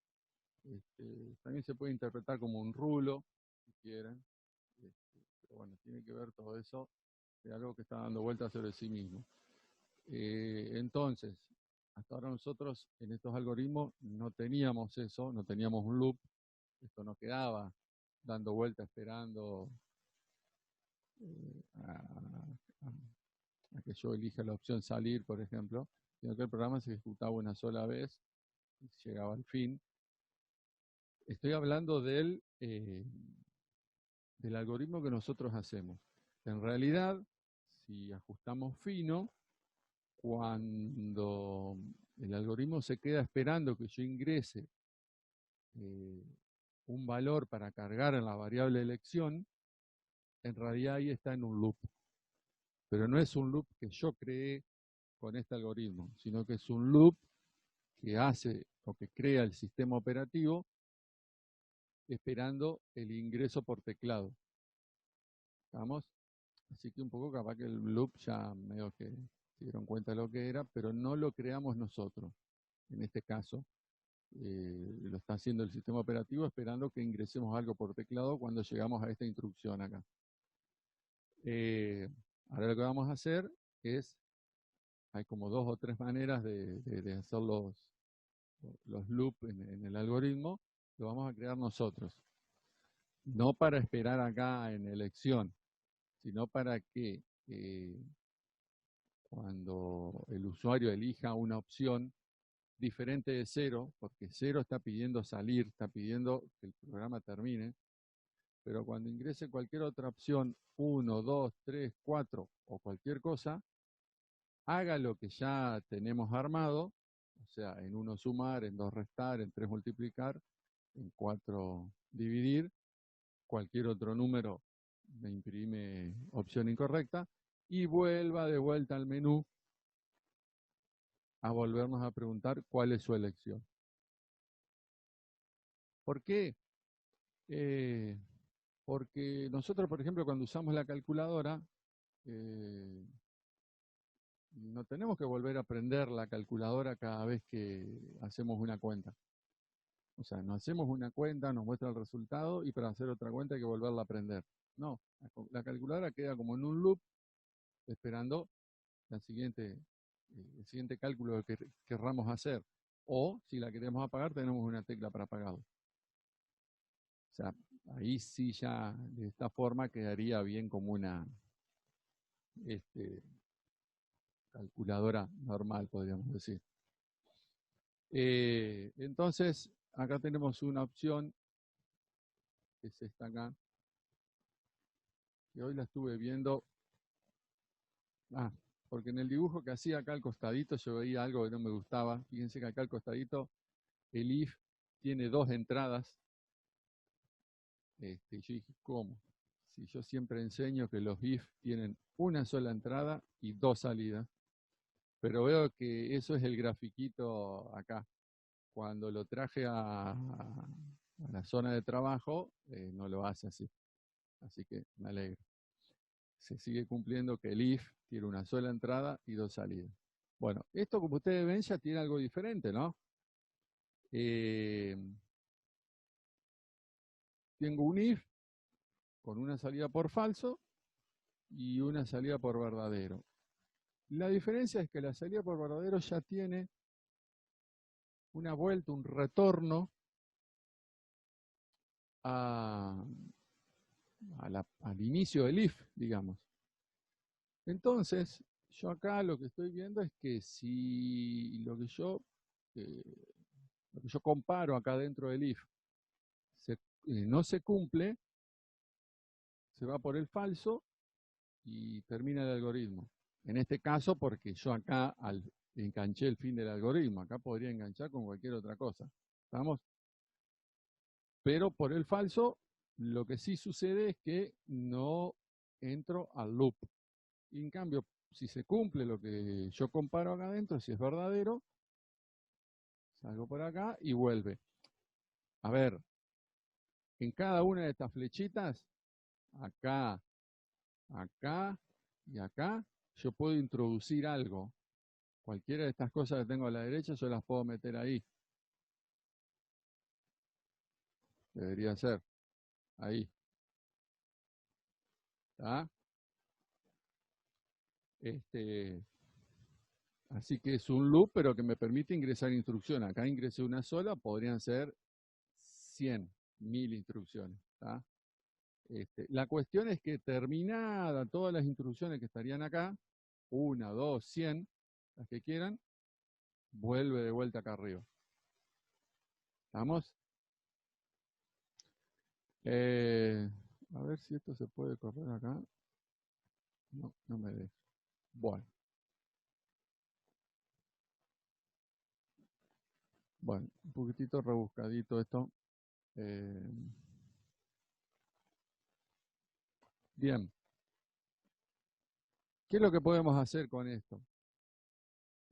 A: También se puede interpretar como un rulo, si quieren, pero bueno, tiene que ver todo eso de algo que está dando vueltas sobre sí mismo. Entonces, hasta ahora nosotros en estos algoritmos no teníamos eso, no teníamos un loop, esto no quedaba dando vueltas esperando a que yo elija la opción salir, por ejemplo, sino que el programa se ejecutaba una sola vez y llegaba al fin. Estoy hablando del algoritmo que nosotros hacemos. En realidad, si ajustamos fino, cuando el algoritmo se queda esperando que yo ingrese un valor para cargar en la variable elección, en realidad ahí está en un loop. Pero no es un loop que yo creé con este algoritmo, sino que es un loop que hace o que crea el sistema operativo esperando el ingreso por teclado. ¿Estamos? Así que un poco capaz que el loop ya medio que se dieron cuenta de lo que era, pero no lo creamos nosotros. En este caso, lo está haciendo el sistema operativo esperando que ingresemos algo por teclado cuando llegamos a esta instrucción acá. Ahora lo que vamos a hacer es, hay como 2 o 3 maneras de hacer los loops en el algoritmo, lo vamos a crear nosotros. No para esperar acá en elección, sino para que cuando el usuario elija una opción diferente de 0, porque 0 está pidiendo salir, está pidiendo que el programa termine, pero cuando ingrese cualquier otra opción, 1, 2, 3, 4 o cualquier cosa, haga lo que ya tenemos armado, o sea, en 1 sumar, en 2 restar, en 3 multiplicar, en 4 dividir, cualquier otro número me imprime opción incorrecta, y vuelva de vuelta al menú a volvernos a preguntar cuál es su elección. ¿Por qué? Porque nosotros, por ejemplo, cuando usamos la calculadora, no tenemos que volver a aprender la calculadora cada vez que hacemos una cuenta. O sea, nos hacemos una cuenta, nos muestra el resultado y para hacer otra cuenta hay que volverla a aprender. No, la calculadora queda como en un loop esperando el siguiente cálculo que querramos hacer. O, si la queremos apagar, tenemos una tecla para apagarlo. O sea, ahí sí ya de esta forma quedaría bien como una calculadora normal, podríamos decir. Entonces, acá tenemos una opción, que es esta acá, que hoy la estuve viendo. Porque en el dibujo que hacía acá al costadito yo veía algo que no me gustaba. Fíjense que acá al costadito el if tiene 2 entradas. Yo dije, ¿cómo? Si yo siempre enseño que los if tienen una sola entrada y 2 salidas. Pero veo que eso es el grafiquito acá. Cuando lo traje a la zona de trabajo, no lo hace así. Así que me alegro. Se sigue cumpliendo que el if tiene una sola entrada y 2 salidas. Bueno, esto como ustedes ven ya tiene algo diferente, ¿no? Tengo un if con una salida por falso y una salida por verdadero. La diferencia es que la salida por verdadero ya tiene una vuelta, un retorno al inicio del if, digamos. Entonces, yo acá lo que estoy viendo es que si lo que yo comparo acá dentro del if no se cumple, se va por el falso y termina el algoritmo. En este caso, porque yo acá enganché el fin del algoritmo, acá podría enganchar con cualquier otra cosa. ¿Estamos? Pero por el falso, lo que sí sucede es que no entro al loop. Y en cambio, si se cumple lo que yo comparo acá adentro, si es verdadero, salgo por acá y vuelve. A ver, en cada una de estas flechitas, acá, acá y acá, yo puedo introducir algo. Cualquiera de estas cosas que tengo a la derecha, yo las puedo meter ahí. Debería ser. Ahí. ¿Está? Así que es un loop, pero que me permite ingresar instrucciones. Acá ingresé una sola, podrían ser 100, 1000 instrucciones. ¿Está? La cuestión es que terminada todas las instrucciones que estarían acá, 1, 2, 100, las que quieran, vuelve de vuelta acá arriba. ¿Estamos? Eh, a ver si esto se puede correr acá. No, no me deja. Bueno. Bueno, un poquitito rebuscadito esto. Bien. ¿Qué es lo que podemos hacer con esto?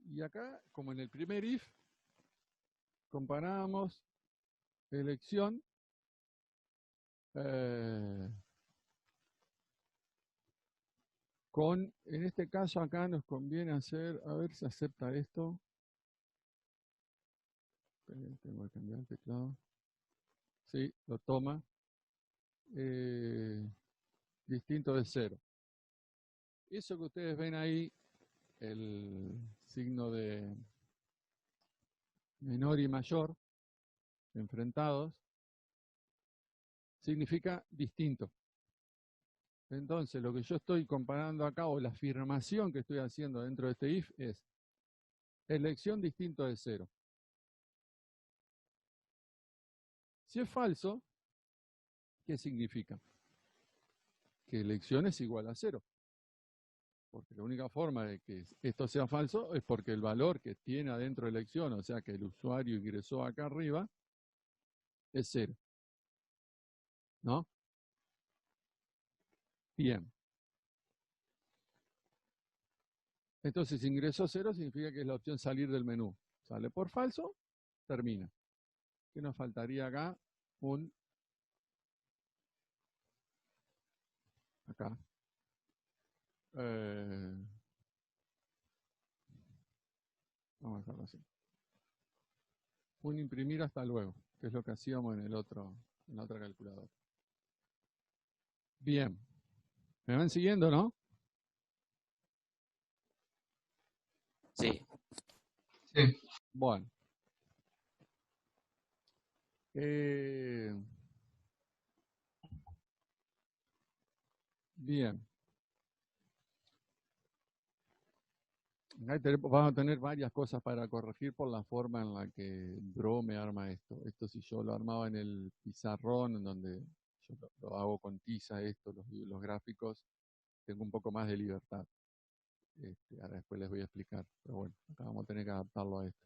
A: Y acá, como en el primer if, comparamos elección con, en este caso acá nos conviene hacer, a ver si acepta esto. Tengo que cambiar el teclado. Sí, lo toma. Distinto de 0. Eso que ustedes ven ahí, el signo de menor y mayor, enfrentados, significa distinto. Entonces, lo que yo estoy comparando acá, o la afirmación que estoy haciendo dentro de este if, es elección distinto de 0. Si es falso, ¿qué significa? Que elección es igual a 0. Porque la única forma de que esto sea falso es porque el valor que tiene adentro de elección, o sea que el usuario ingresó acá arriba, es 0. ¿No? Bien. Entonces, ingresó 0 significa que es la opción salir del menú. Sale por falso, termina. ¿Qué nos faltaría acá? Acá. Vamos a dejarlo así. Un imprimir hasta luego, que es lo que hacíamos en la otra calculadora. Bien. ¿Me van siguiendo, no?
E: Sí.
G: Sí.
A: Bueno. Bien. Vamos a tener varias cosas para corregir por la forma en la que Draw me arma esto. Esto si yo lo armaba en el pizarrón, en donde yo lo hago con tiza, los gráficos, tengo un poco más de libertad. Ahora después les voy a explicar, pero bueno, acá vamos a tener que adaptarlo a esto.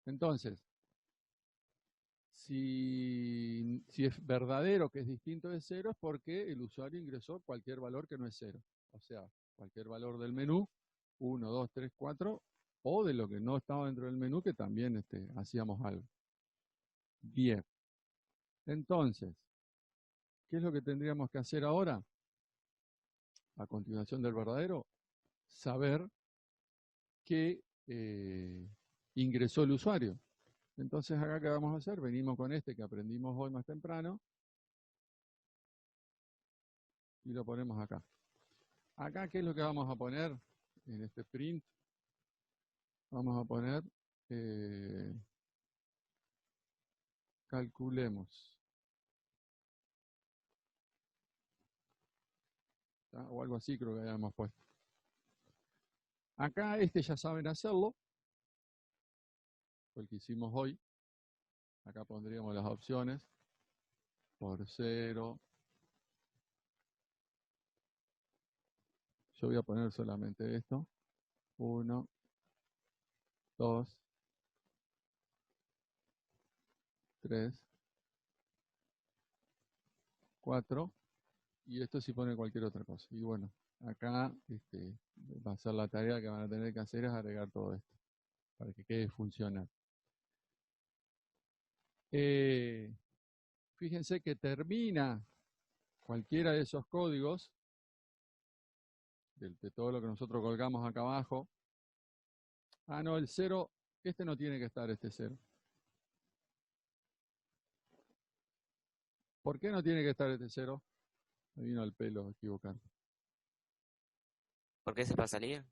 A: Entonces, si es verdadero que es distinto de 0, es porque el usuario ingresó cualquier valor que no es 0. O sea, cualquier valor del menú, 1, 2, 3, 4, o de lo que no estaba dentro del menú, que también hacíamos algo. Bien. Entonces, ¿qué es lo que tendríamos que hacer ahora? A continuación del verdadero, saber que ingresó el usuario. Entonces, acá, ¿qué vamos a hacer? Venimos con este que aprendimos hoy más temprano y lo ponemos acá. Acá, ¿qué es lo que vamos a poner en este print? Vamos a poner, calculemos. ¿Tá? O algo así creo que habíamos puesto. Acá ya saben hacerlo, el que hicimos hoy. Acá pondríamos las opciones por 0. Yo voy a poner solamente esto. 1, 2, 3, 4. Y esto sí pone cualquier otra cosa. Y bueno, acá va a ser la tarea que van a tener que hacer, es agregar todo esto para que quede funcional. Fíjense que termina cualquiera de esos códigos, de todo lo que nosotros colgamos acá abajo. Ah, no, el 0, no tiene que estar, 0. ¿Por qué no tiene que estar 0? Me vino al pelo equivocar.
E: ¿Por qué se va a salir?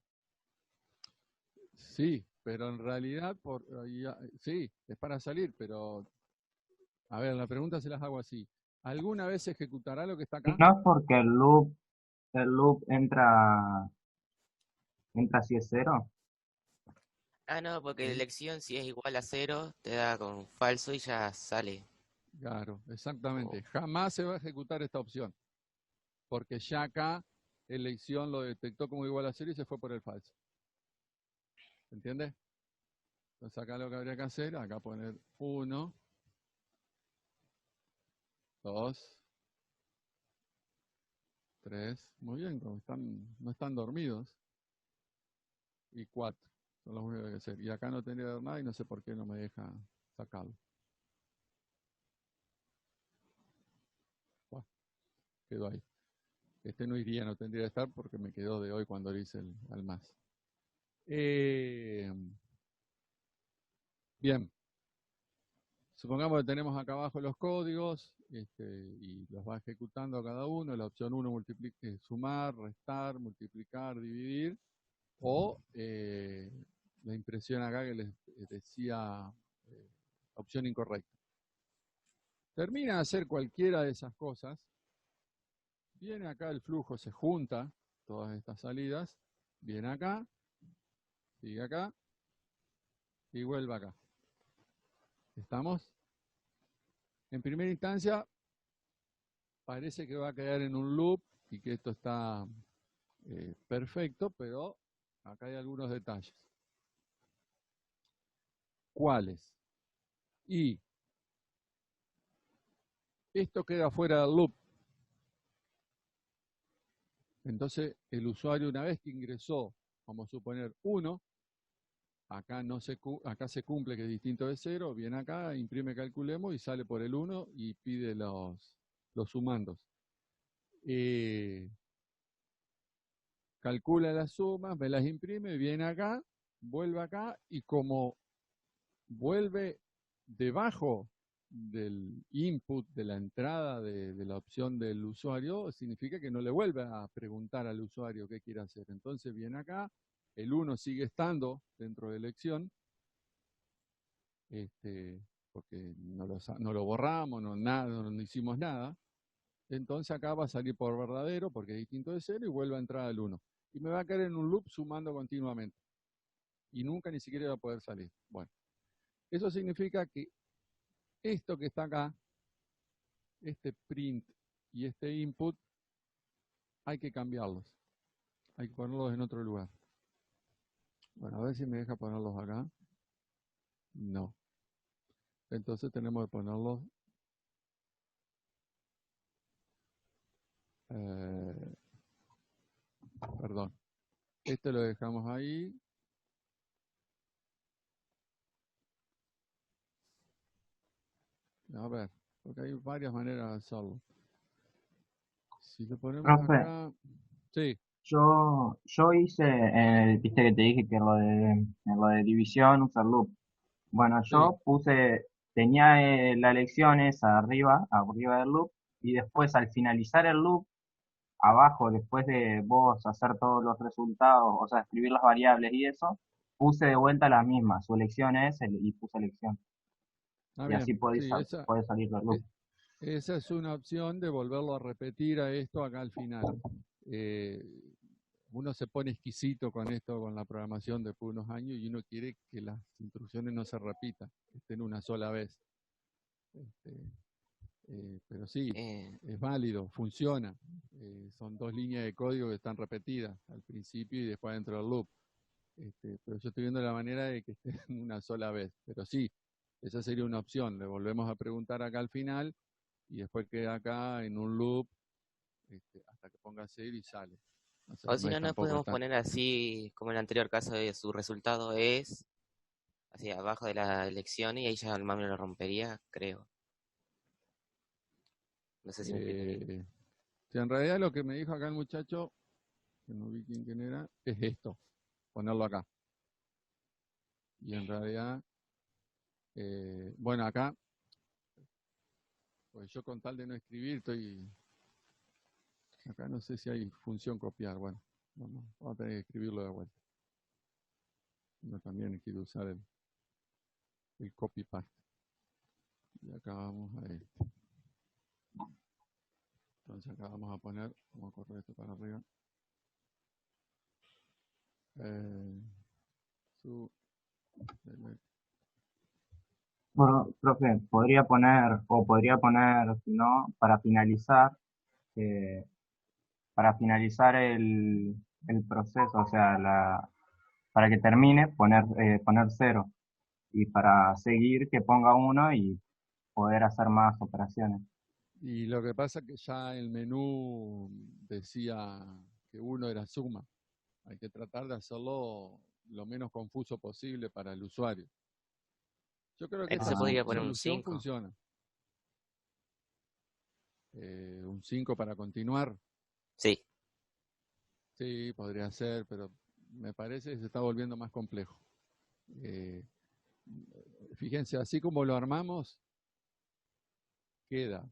A: Sí, pero en realidad, sí, es para salir, pero, a ver, la pregunta se las hago así. ¿Alguna vez se ejecutará lo que está acá?
D: No es porque el loop entra si es 0.
E: Ah, no, porque la
A: ¿sí?
E: elección si es igual a 0, te da con falso y ya sale.
A: Claro, exactamente.
E: O-
A: Jamás se va a ejecutar esta opción, porque ya acá elección lo detectó como igual a 0 y se fue por el falso. ¿Se entiende? Entonces acá lo que habría que hacer, acá poner 1, 2, 3, muy bien, como no están dormidos, y 4, son los únicos que hay que hacer. Y acá no tendría que haber nada y no sé por qué no me deja sacarlo. Bueno, quedó ahí. Este no iría, no tendría que estar porque me quedó de hoy cuando le hice al más. Bien, supongamos que tenemos acá abajo los códigos y los va ejecutando a cada uno. La opción 1 sumar, restar, multiplicar, dividir. O la impresión acá que les decía opción incorrecta. Termina de hacer cualquiera de esas cosas. Viene acá el flujo, se junta todas estas salidas. Viene acá, sigue acá y vuelve acá. ¿Estamos? En primera instancia, parece que va a quedar en un loop y que esto está perfecto, pero acá hay algunos detalles. ¿Cuáles? Y esto queda fuera del loop. Entonces, el usuario, una vez que ingresó, vamos a suponer 1, acá se cumple que es distinto de 0, viene acá, imprime calculemos y sale por el 1 y pide los sumandos. Calcula las sumas, me las imprime, viene acá, vuelve acá y como vuelve debajo del input de la entrada de la opción del usuario, significa que no le vuelve a preguntar al usuario qué quiere hacer. Entonces viene acá, el 1 sigue estando dentro de elección, porque no lo borramos, no hicimos nada. Entonces acá va a salir por verdadero, porque es distinto de 0, y vuelve a entrar al 1. Y me va a caer en un loop sumando continuamente. Y nunca ni siquiera va a poder salir. Bueno, eso significa que esto que está acá, este print y este input, hay que cambiarlos. Hay que ponerlos en otro lugar. Bueno, a ver si me deja ponerlos acá. No. Entonces tenemos que ponerlos, perdón. Este lo dejamos ahí. A ver, porque hay varias maneras de hacerlo. Si lo ponemos
D: Profe,
A: acá, sí,
D: yo hice, viste que te dije que en lo de división usa el loop. Bueno,
A: sí.
D: yo tenía la elección esa arriba del loop, y después al finalizar el loop, abajo, después de vos hacer todos los resultados, o sea, escribir las variables y eso, puse de vuelta la misma, su elección es, y puse elección.
A: Ah,
D: Y así
A: bien. Sí,
D: podés salir del loop.
A: e- esa es una opción de volverlo a repetir a esto acá al final. Eh, Uno se pone exquisito con esto, con la programación después de unos años, y uno quiere que las instrucciones no se repitan, que estén una sola vez. Este, pero sí,
E: eh,
A: es válido, funciona. Son dos líneas de código que están repetidas al principio y después dentro del loop. Pero yo estoy viendo la manera de que estén una sola vez. Pero sí, esa sería una opción. Le volvemos a preguntar acá al final y después queda acá en un loop hasta que ponga 0 y sale. O sea,
E: o
A: no
E: si
A: es
E: no, nos
A: tampoco
E: podemos
A: tan...
E: poner así, como en el anterior caso, de su resultado es así abajo de la elección y ahí ya el mame lo rompería, creo. No sé si me explico bien.
A: Eh, si en realidad lo que me dijo acá el muchacho, que no vi quién era, es esto, ponerlo acá. Y en realidad, bueno, acá, pues yo con tal de no escribir, acá no sé si hay función copiar. Bueno, vamos a tener que escribirlo de vuelta. Uno también quiere usar el copy paste. Y acá vamos a esto. Entonces acá vamos a poner, vamos a correr esto para arriba. Eh, su
D: Bueno, profe, podría poner, si no, eh, para finalizar el proceso, o sea, para que termine, poner cero. Y para seguir, que ponga uno y poder hacer más operaciones.
A: Y lo que pasa es que ya el menú decía que uno era suma. Hay que tratar de hacerlo lo menos confuso posible para el usuario. Yo creo que esta
E: Entonces podría poner un
A: solución
E: 5.
A: funciona. Un 5 para continuar.
E: Sí,
A: Sí, podría ser, pero me parece que se está volviendo más complejo. Eh, Fíjense, así como lo armamos, queda.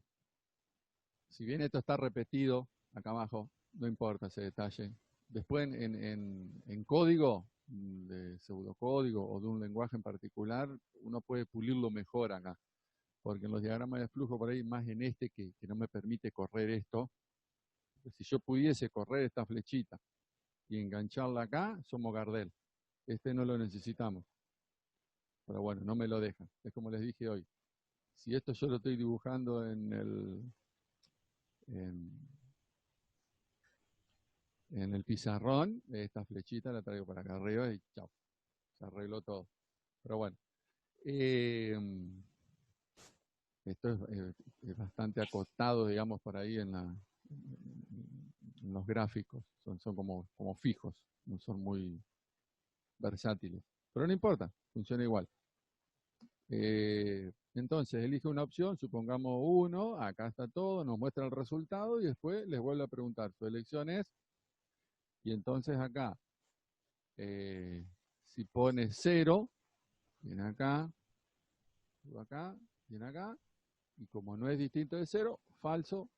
A: Si bien esto está repetido acá abajo, no importa ese detalle. Después en código, de pseudocódigo o de un lenguaje en particular, uno puede pulirlo mejor acá. Porque en los diagramas de flujo por ahí, más en este que no me permite correr esto, si yo pudiese correr esta flechita y engancharla acá, somos Gardel. Este no lo necesitamos. Pero bueno, no me lo dejan. Es como les dije hoy. Si esto yo lo estoy dibujando en, en el pizarrón, esta flechita la traigo para acá arriba y chao. Se arregló todo. Pero bueno. Esto es bastante acotado, digamos, por ahí en los gráficos. Son como fijos, no son muy versátiles. Pero no importa, funciona igual. Entonces, elige una opción, supongamos uno, acá está todo, nos muestra el resultado y después les vuelve a preguntar, su elección es, y entonces acá, si pone 0, viene acá, viene acá, y como no es distinto de 0, falso,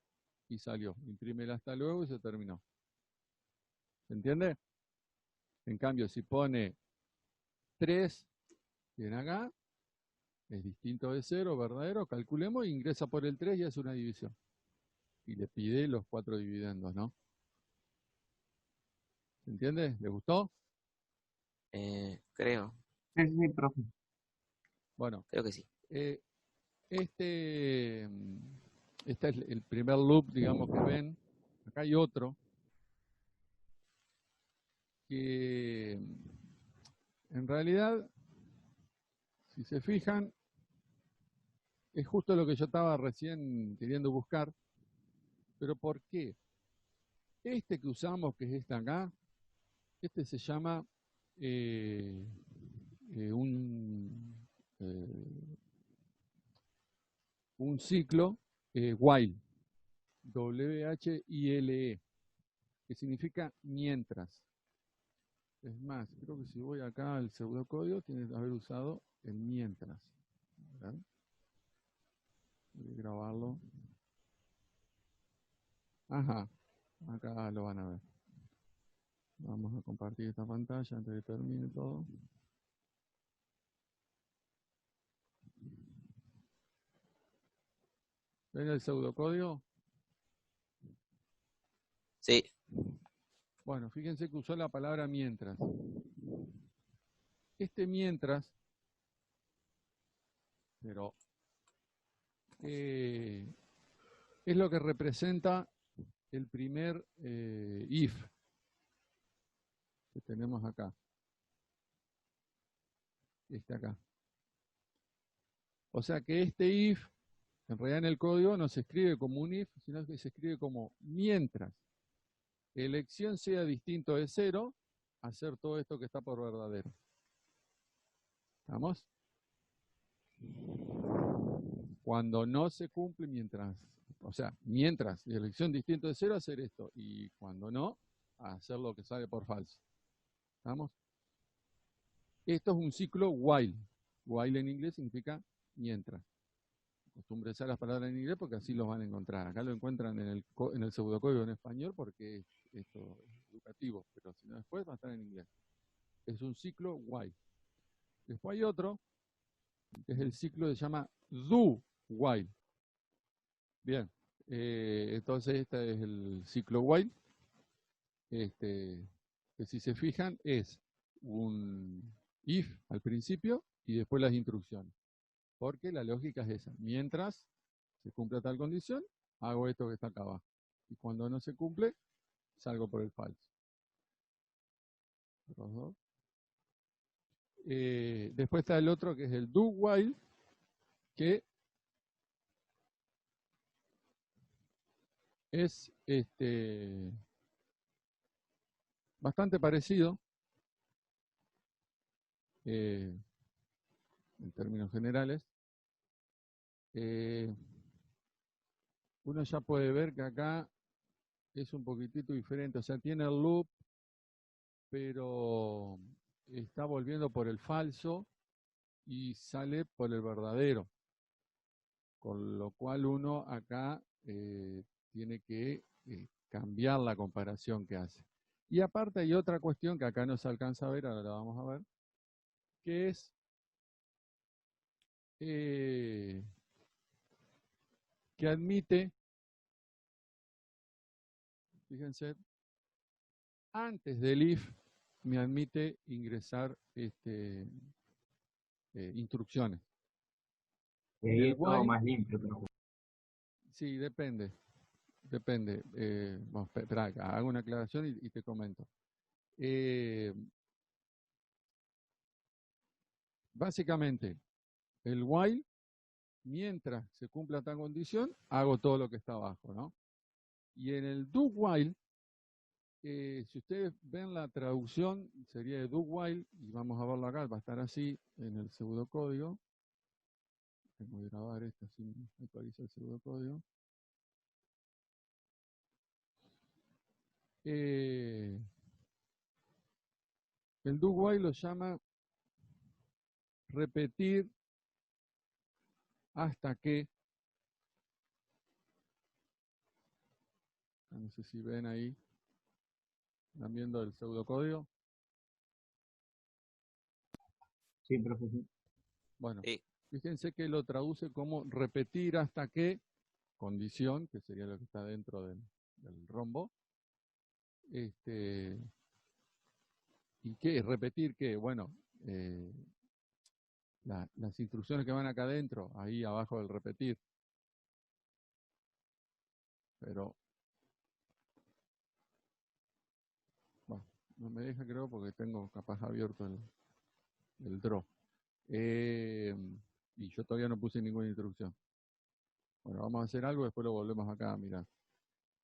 A: y salió. Imprímela hasta luego y se terminó. ¿Se entiende? En cambio, si pone 3, viene acá, es distinto de 0, verdadero, calculemos, ingresa por el 3 y hace una división. Y le pide los 4 dividendos, ¿no? ¿Se entiende? ¿Le gustó?
E: creo.
D: Sí, sí, profe.
A: Bueno,
E: Creo que sí.
A: este es el primer loop, digamos, que ven. Acá hay otro que en realidad, si se fijan, es justo lo que yo estaba recién queriendo buscar. ¿Pero por qué? Este que usamos, que es este acá, este se llama eh, eh, un, eh, un ciclo while, W-H-I-L-E, que significa mientras. Es más, creo que si voy acá al pseudocódigo, tiene que haber usado el mientras. ¿Verdad? Voy a grabarlo. Ajá, acá lo van a ver. Vamos a compartir esta pantalla antes de que termine todo. ¿Ven el pseudocódigo?
E: Sí,
A: Bueno, fíjense que usó la palabra mientras. Este mientras, pero es lo que representa el primer if que tenemos acá. Este acá. O sea que este if, en realidad en el código no se escribe como un if, sino que se escribe como mientras elección sea distinto de 0, hacer todo esto que está por verdadero. ¿Estamos? Cuando no se cumple mientras elección distinto de 0, hacer esto. Y cuando no, hacer lo que sale por falso. ¿Estamos? Esto es un ciclo while. While en inglés significa mientras. Acostúmbrense a las palabras en inglés porque así los van a encontrar. Acá lo encuentran en el pseudocódigo en español porque esto es educativo, pero si no después va a estar en inglés. Es un ciclo while. Después hay otro, que es el ciclo que se llama do while. Bien, entonces este es el ciclo while, que si se fijan es un if al principio y después las instrucciones. Porque la lógica es esa. Mientras se cumpla tal condición, hago esto que está acá abajo. Y cuando no se cumple, salgo por el falso. Los dos. Después está el otro que es el do while, que es bastante parecido en términos generales. Uno ya puede ver que acá es un poquitito diferente, o sea, tiene el loop, pero está volviendo por el falso y sale por el verdadero, con lo cual uno acá tiene que cambiar la comparación que hace. Y aparte hay otra cuestión que acá no se alcanza a ver, ahora la vamos a ver, que es que admite, fíjense, antes del if me admite ingresar instrucciones.
D: Y ahí
A: El
D: es todo
A: while,
D: más limpio, pero
A: sí, depende. Bueno, espera, hago una aclaración y te comento. Básicamente, el while, mientras se cumpla tal condición, hago todo lo que está abajo, ¿no? Y en el do while, si ustedes ven la traducción, sería de do while, y vamos a verlo acá, va a estar así en el pseudocódigo. Tengo que grabar esto, así actualiza el pseudocódigo. El do while lo llama repetir hasta que, no sé si ven ahí, están viendo el pseudocódigo.
D: sí, profe, sí.
A: Bueno,
E: Sí.
A: fíjense que lo traduce como repetir hasta que, condición, que sería lo que está dentro del rombo. ¿Y qué? ¿Repetir qué? Bueno, las instrucciones que van acá adentro, ahí abajo del repetir. Pero, bueno, no me deja creo porque tengo capaz abierto el draw. Y yo todavía no puse ninguna instrucción. Bueno, vamos a hacer algo, después lo volvemos acá a mirar.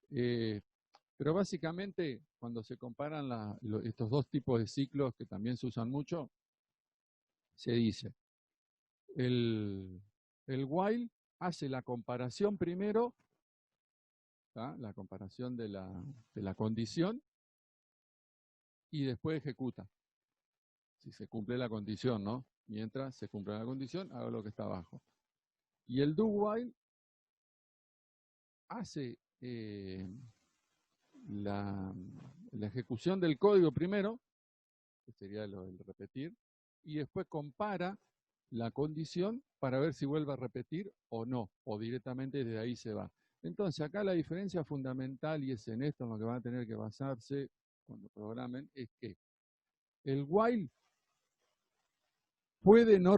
A: Pero básicamente, cuando se comparan estos dos tipos de ciclos que también se usan mucho, se dice, el while hace la comparación primero, ¿tá? La comparación de la condición, y después ejecuta. Si se cumple la condición, ¿no? Mientras se cumple la condición, hago lo que está abajo. Y el do while hace la ejecución del código primero, que sería el repetir, y después compara la condición para ver si vuelve a repetir o no, o directamente desde ahí se va. Entonces, acá la diferencia fundamental, y es en esto en lo que van a tener que basarse cuando programen, es que el while puede no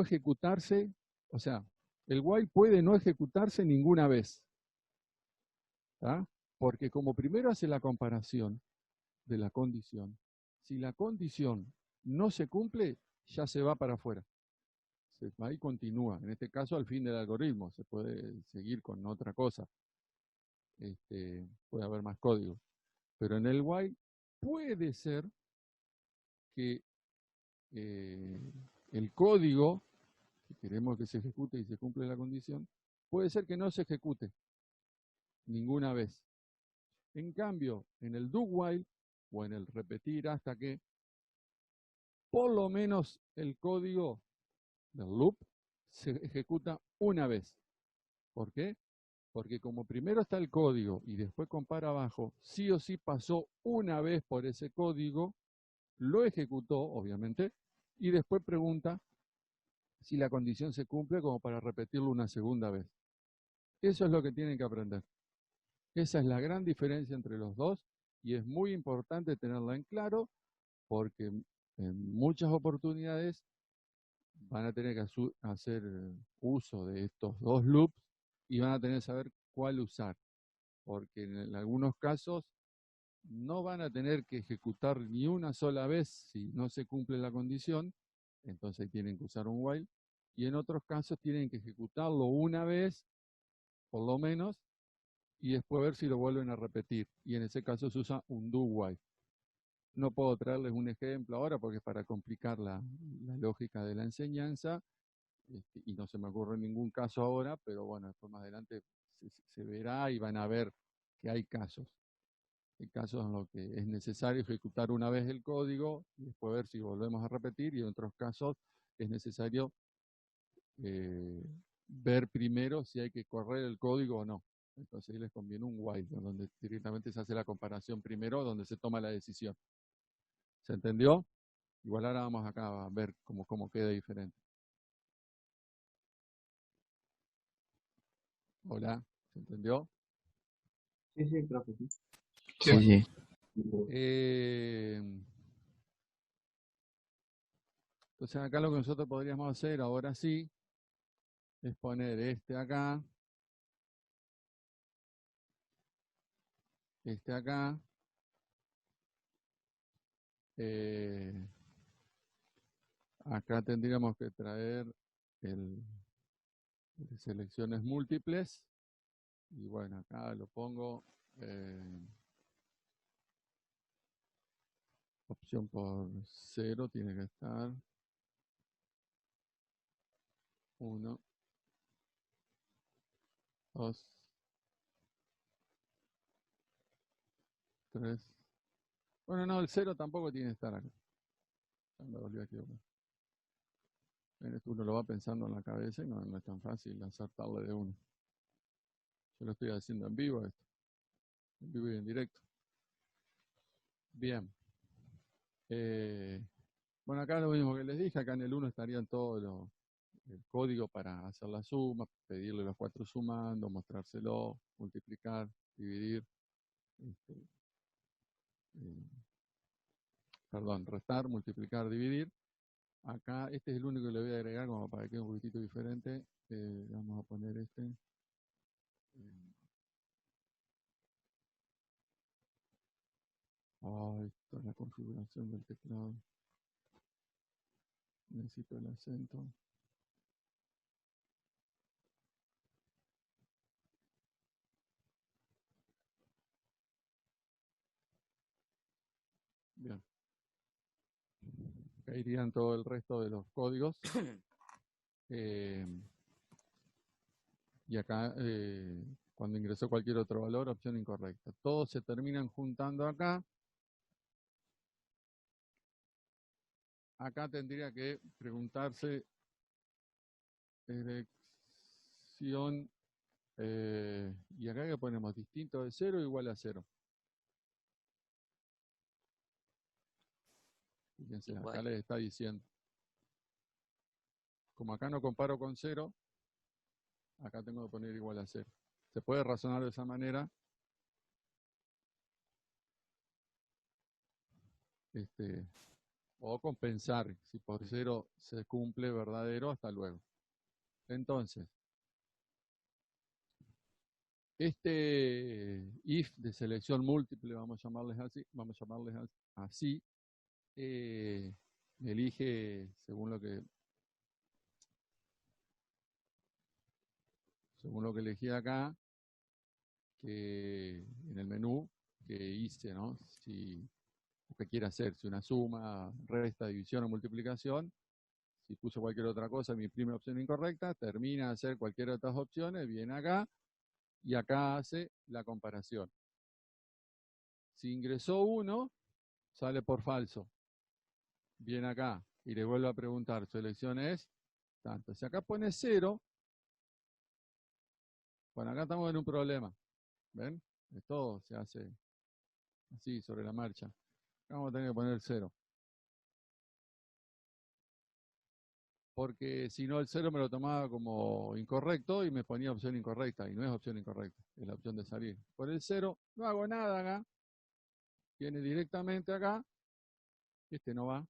A: ejecutarse, o sea, el while puede no ejecutarse ninguna vez. ¿Tá? Porque como primero hace la comparación de la condición, si la condición no se cumple, ya se va para afuera. Ahí continúa. En este caso, al fin del algoritmo, se puede seguir con otra cosa. Puede haber más código. Pero en el while puede ser que el código, que queremos que se ejecute y se cumple la condición, puede ser que no se ejecute ninguna vez. En cambio, en el do while o en el repetir hasta que, por lo menos el código del loop se ejecuta una vez. ¿Por qué? Porque como primero está el código y después compara abajo, sí o sí pasó una vez por ese código, lo ejecutó, obviamente, y después pregunta si la condición se cumple como para repetirlo una segunda vez. Eso es lo que tienen que aprender. Esa es la gran diferencia entre los dos y es muy importante tenerla en claro porque en muchas oportunidades van a tener que hacer uso de estos dos loops y van a tener que saber cuál usar, porque en algunos casos no van a tener que ejecutar ni una sola vez si no se cumple la condición, entonces tienen que usar un while, y en otros casos tienen que ejecutarlo una vez, por lo menos, y después ver si lo vuelven a repetir, y en ese caso se usa un do while. No puedo traerles un ejemplo ahora porque es para complicar la lógica de la enseñanza, y no se me ocurre ningún caso ahora, pero bueno, después más adelante se verá y van a ver que hay casos. Hay casos en los que es necesario ejecutar una vez el código y después ver si volvemos a repetir, y en otros casos es necesario ver primero si hay que correr el código o no. Entonces ahí les conviene un while, donde directamente se hace la comparación primero, donde se toma la decisión. ¿Se entendió? Igual ahora vamos acá a ver cómo queda diferente. Hola, ¿se entendió?
D: Sí, creo que sí.
C: Sí, sí.
A: Entonces acá lo que nosotros podríamos hacer ahora sí es poner este acá, acá tendríamos que traer el selecciones múltiples, y bueno, acá lo pongo opción por 0, tiene que estar 1, 2, 3. Bueno, no, el 0 tampoco tiene que estar acá. Ya me volví a equivocar. Esto uno lo va pensando en la cabeza y no es tan fácil acertarle de uno. Yo lo estoy haciendo en vivo esto. En vivo y en directo. Bien. Bueno, acá lo mismo que les dije. Acá en el 1 estarían todos el código para hacer la suma, pedirle los 4 sumando, mostrárselo, multiplicar, dividir, restar, multiplicar, dividir. Acá este es el único que le voy a agregar como para que quede un poquitito diferente. Vamos a poner este. Esta es la configuración del teclado. Necesito el acento. Bien. Acá irían todo el resto de los códigos. Y acá, cuando ingresó cualquier otro valor, opción incorrecta. Todos se terminan juntando acá. Acá tendría que preguntarse elección, y acá que ponemos distinto de 0 igual a 0. Fíjense, acá les está diciendo. Como acá no comparo con 0, acá tengo que poner igual a 0. Se puede razonar de esa manera. O compensar, si por 0 se cumple verdadero, hasta luego. Entonces, este if de selección múltiple, vamos a llamarles así, elige según lo que elegí acá, que en el menú que hice, ¿no? Si que quiere hacer, si una suma, resta, división o multiplicación. Si puso cualquier otra cosa, mi primera opción incorrecta, termina de hacer cualquiera de estas opciones, viene acá y acá hace la comparación. Si ingresó 1, sale por falso. Viene acá y le vuelve a preguntar, su elección es tanto. Si acá pone 0, bueno, acá estamos en un problema. ¿Ven? Todo se hace así, sobre la marcha. Acá vamos a tener que poner 0. Porque si no el 0 me lo tomaba como incorrecto y me ponía opción incorrecta, y no es opción incorrecta, es la opción de salir. Por el 0 no hago nada acá, viene directamente acá, este no va,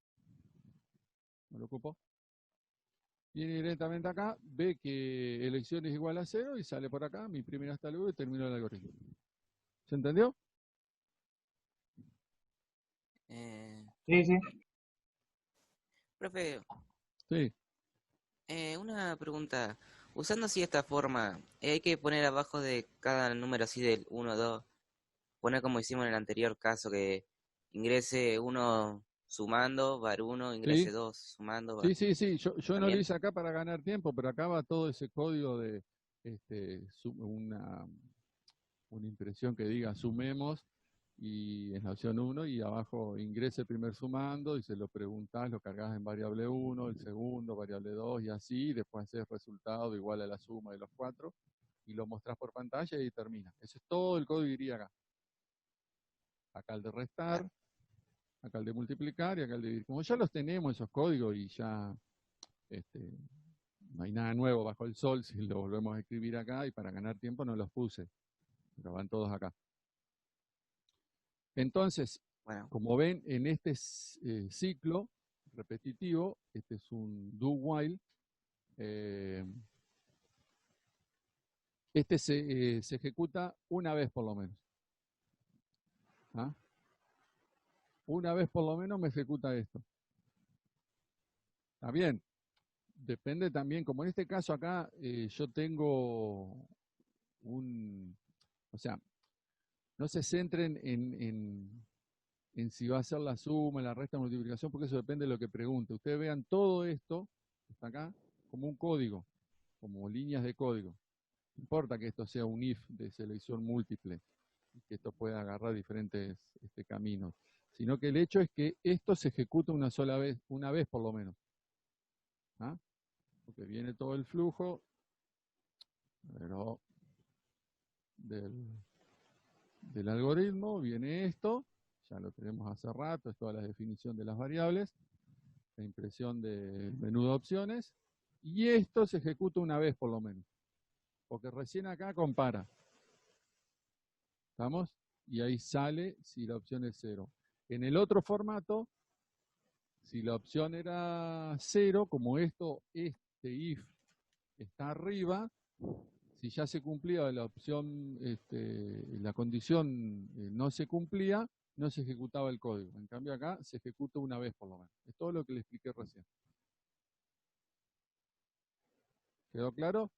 A: no lo ocupó. Viene directamente acá, ve que elección es igual a 0 y sale por acá, mi primera hasta luego y termino el algoritmo. ¿Se entendió?
D: Sí, sí.
E: Profe,
A: Sí.
E: una pregunta. Usando así esta forma, hay que poner abajo de cada número así del 1, 2, poner como hicimos en el anterior caso, que ingrese 1 sumando, var 1, ingrese
A: Sí,
E: 2 sumando, var
A: sí. Yo no lo
E: también.
A: hice acá para ganar tiempo, pero acá va todo ese código de una impresión que diga sumemos y es la opción 1 y abajo ingrese el primer sumando y se lo preguntás, lo cargas en variable 1, el segundo, variable 2 y así, y después haces resultado igual a la suma de los 4 y lo mostrás por pantalla y termina. Eso es todo el código que iría acá. Acá el de restar, acá el de multiplicar y acá el de dividir. Como ya los tenemos esos códigos y ya no hay nada nuevo bajo el sol, si lo volvemos a escribir acá y para ganar tiempo no los puse, pero van todos acá. Entonces,
E: Bueno,
A: como ven, en este ciclo repetitivo, este es un do while, este se ejecuta una vez por lo menos. ¿Ah? Una vez por lo menos me ejecuta esto. ¿Está bien? Depende también, como en este caso acá, yo tengo o sea, no se centren en si va a ser la suma, la resta, la multiplicación, porque eso depende de lo que pregunte. Ustedes vean todo esto, que está acá, como un código, como líneas de código. No importa que esto sea un if de selección múltiple, y que esto pueda agarrar diferentes caminos, sino que el hecho es que esto se ejecuta una vez por lo menos. ¿Ah? Porque viene todo el flujo, pero del algoritmo, viene esto, ya lo tenemos hace rato, es toda la definición de las variables, la impresión del menú de opciones, y esto se ejecuta una vez por lo menos, porque recién acá compara. ¿Estamos? Y ahí sale si la opción es 0. En el otro formato, si la opción era 0, como este if está arriba, si ya se cumplía la opción, la condición no se cumplía, no se ejecutaba el código. En cambio acá se ejecuta una vez por lo menos. Es todo lo que le expliqué recién. ¿Quedó claro?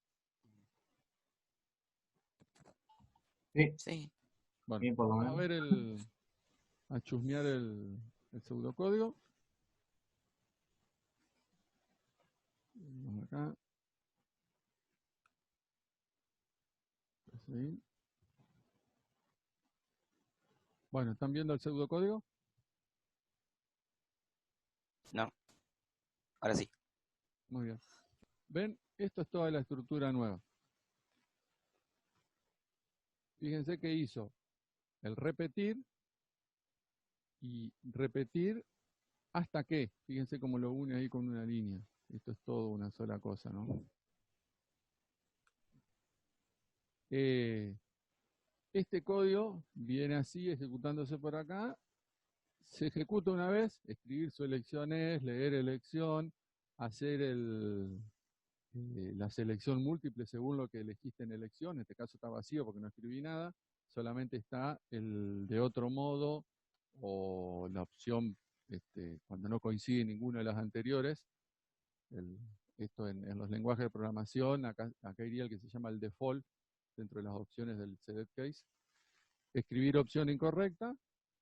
D: Sí,
E: sí.
A: Bueno,
D: sí, por lo
A: vamos a
D: menos.
A: ver a chusmear el pseudocódigo. Vamos acá. Así. Bueno, ¿están viendo el pseudocódigo?
E: No, ahora sí.
A: Muy bien. ¿Ven? Esto es toda la estructura nueva. Fíjense que hizo el repetir y repetir hasta que. Fíjense cómo lo une ahí con una línea. Esto es todo una sola cosa, ¿no? Este código viene así, ejecutándose por acá. Se ejecuta una vez, escribir su elección es, leer elección, hacer la selección múltiple según lo que elegiste en elección. En este caso está vacío porque no escribí nada. Solamente está el de otro modo o la opción cuando no coincide ninguna de las anteriores. Esto en los lenguajes de programación, acá iría el que se llama el default dentro de las opciones del select case. Escribir opción incorrecta,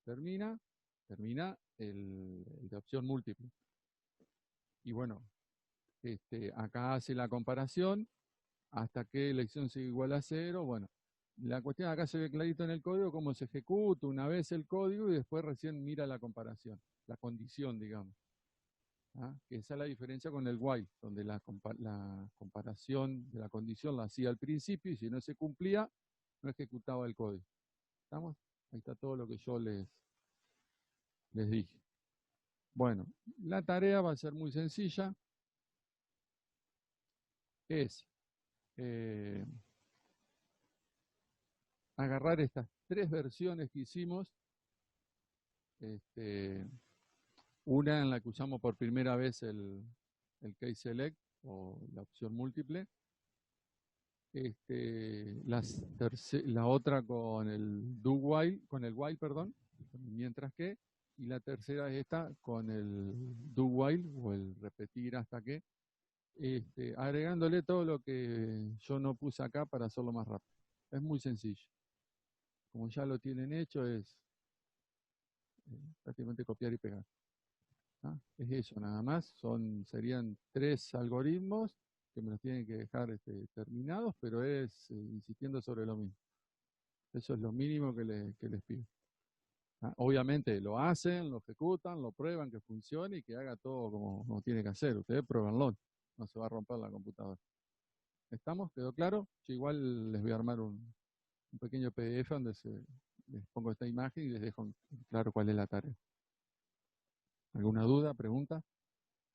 A: termina el de opción múltiple. Y bueno, acá hace la comparación hasta que elección sea igual a 0. Bueno, la cuestión acá se ve clarito en el código cómo se ejecuta una vez el código y después recién mira la comparación, la condición, digamos. ¿Ah? Que esa es la diferencia con el while, donde la comparación de la condición la hacía al principio y si no se cumplía, no ejecutaba el código. ¿Estamos? Ahí está todo lo que yo les dije. Bueno, la tarea va a ser muy sencilla. Es agarrar estas tres versiones que hicimos. Una en la que usamos por primera vez el case select o la opción múltiple. La otra con el do while, con el while, perdón, mientras que, y la tercera es esta con el do while o el repetir hasta que, agregándole todo lo que yo no puse acá para hacerlo más rápido. Es muy sencillo. Como ya lo tienen hecho, es prácticamente copiar y pegar. ¿Ah? Es eso nada más. Serían 3 algoritmos que me los tienen que dejar terminados, pero es insistiendo sobre lo mismo. Eso es lo mínimo que les pido. ¿Ah? Obviamente lo hacen, lo ejecutan, lo prueban que funcione y que haga todo como tiene que hacer. Ustedes pruébanlo, no se va a romper la computadora. ¿Estamos? ¿Quedó claro? Yo igual les voy a armar un pequeño PDF donde les pongo esta imagen y les dejo claro cuál es la tarea. ¿Alguna duda, pregunta?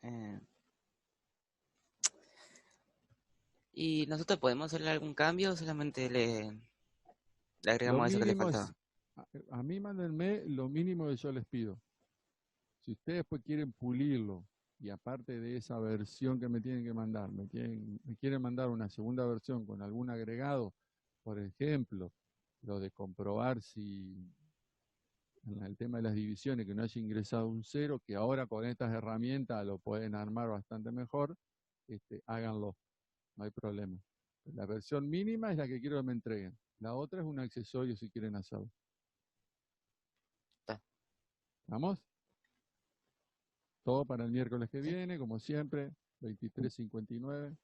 E: Eh, ¿Y nosotros podemos hacerle algún cambio o solamente le
A: Lo
E: agregamos eso que le
A: mínimo
E: faltaba?
A: es, a mí mándenme lo mínimo que yo les pido. Si ustedes después quieren pulirlo y aparte de esa versión que me tienen que mandar, me quieren mandar una segunda versión con algún agregado, por ejemplo, lo de comprobar si en el tema de las divisiones que no haya ingresado un cero, que ahora con estas herramientas lo pueden armar bastante mejor, háganlo, no hay problema. La versión mínima es la que quiero que me entreguen. La otra es un accesorio si quieren hacerlo.
E: Está.
A: ¿Vamos? Todo para el miércoles que viene, como siempre, 23:59.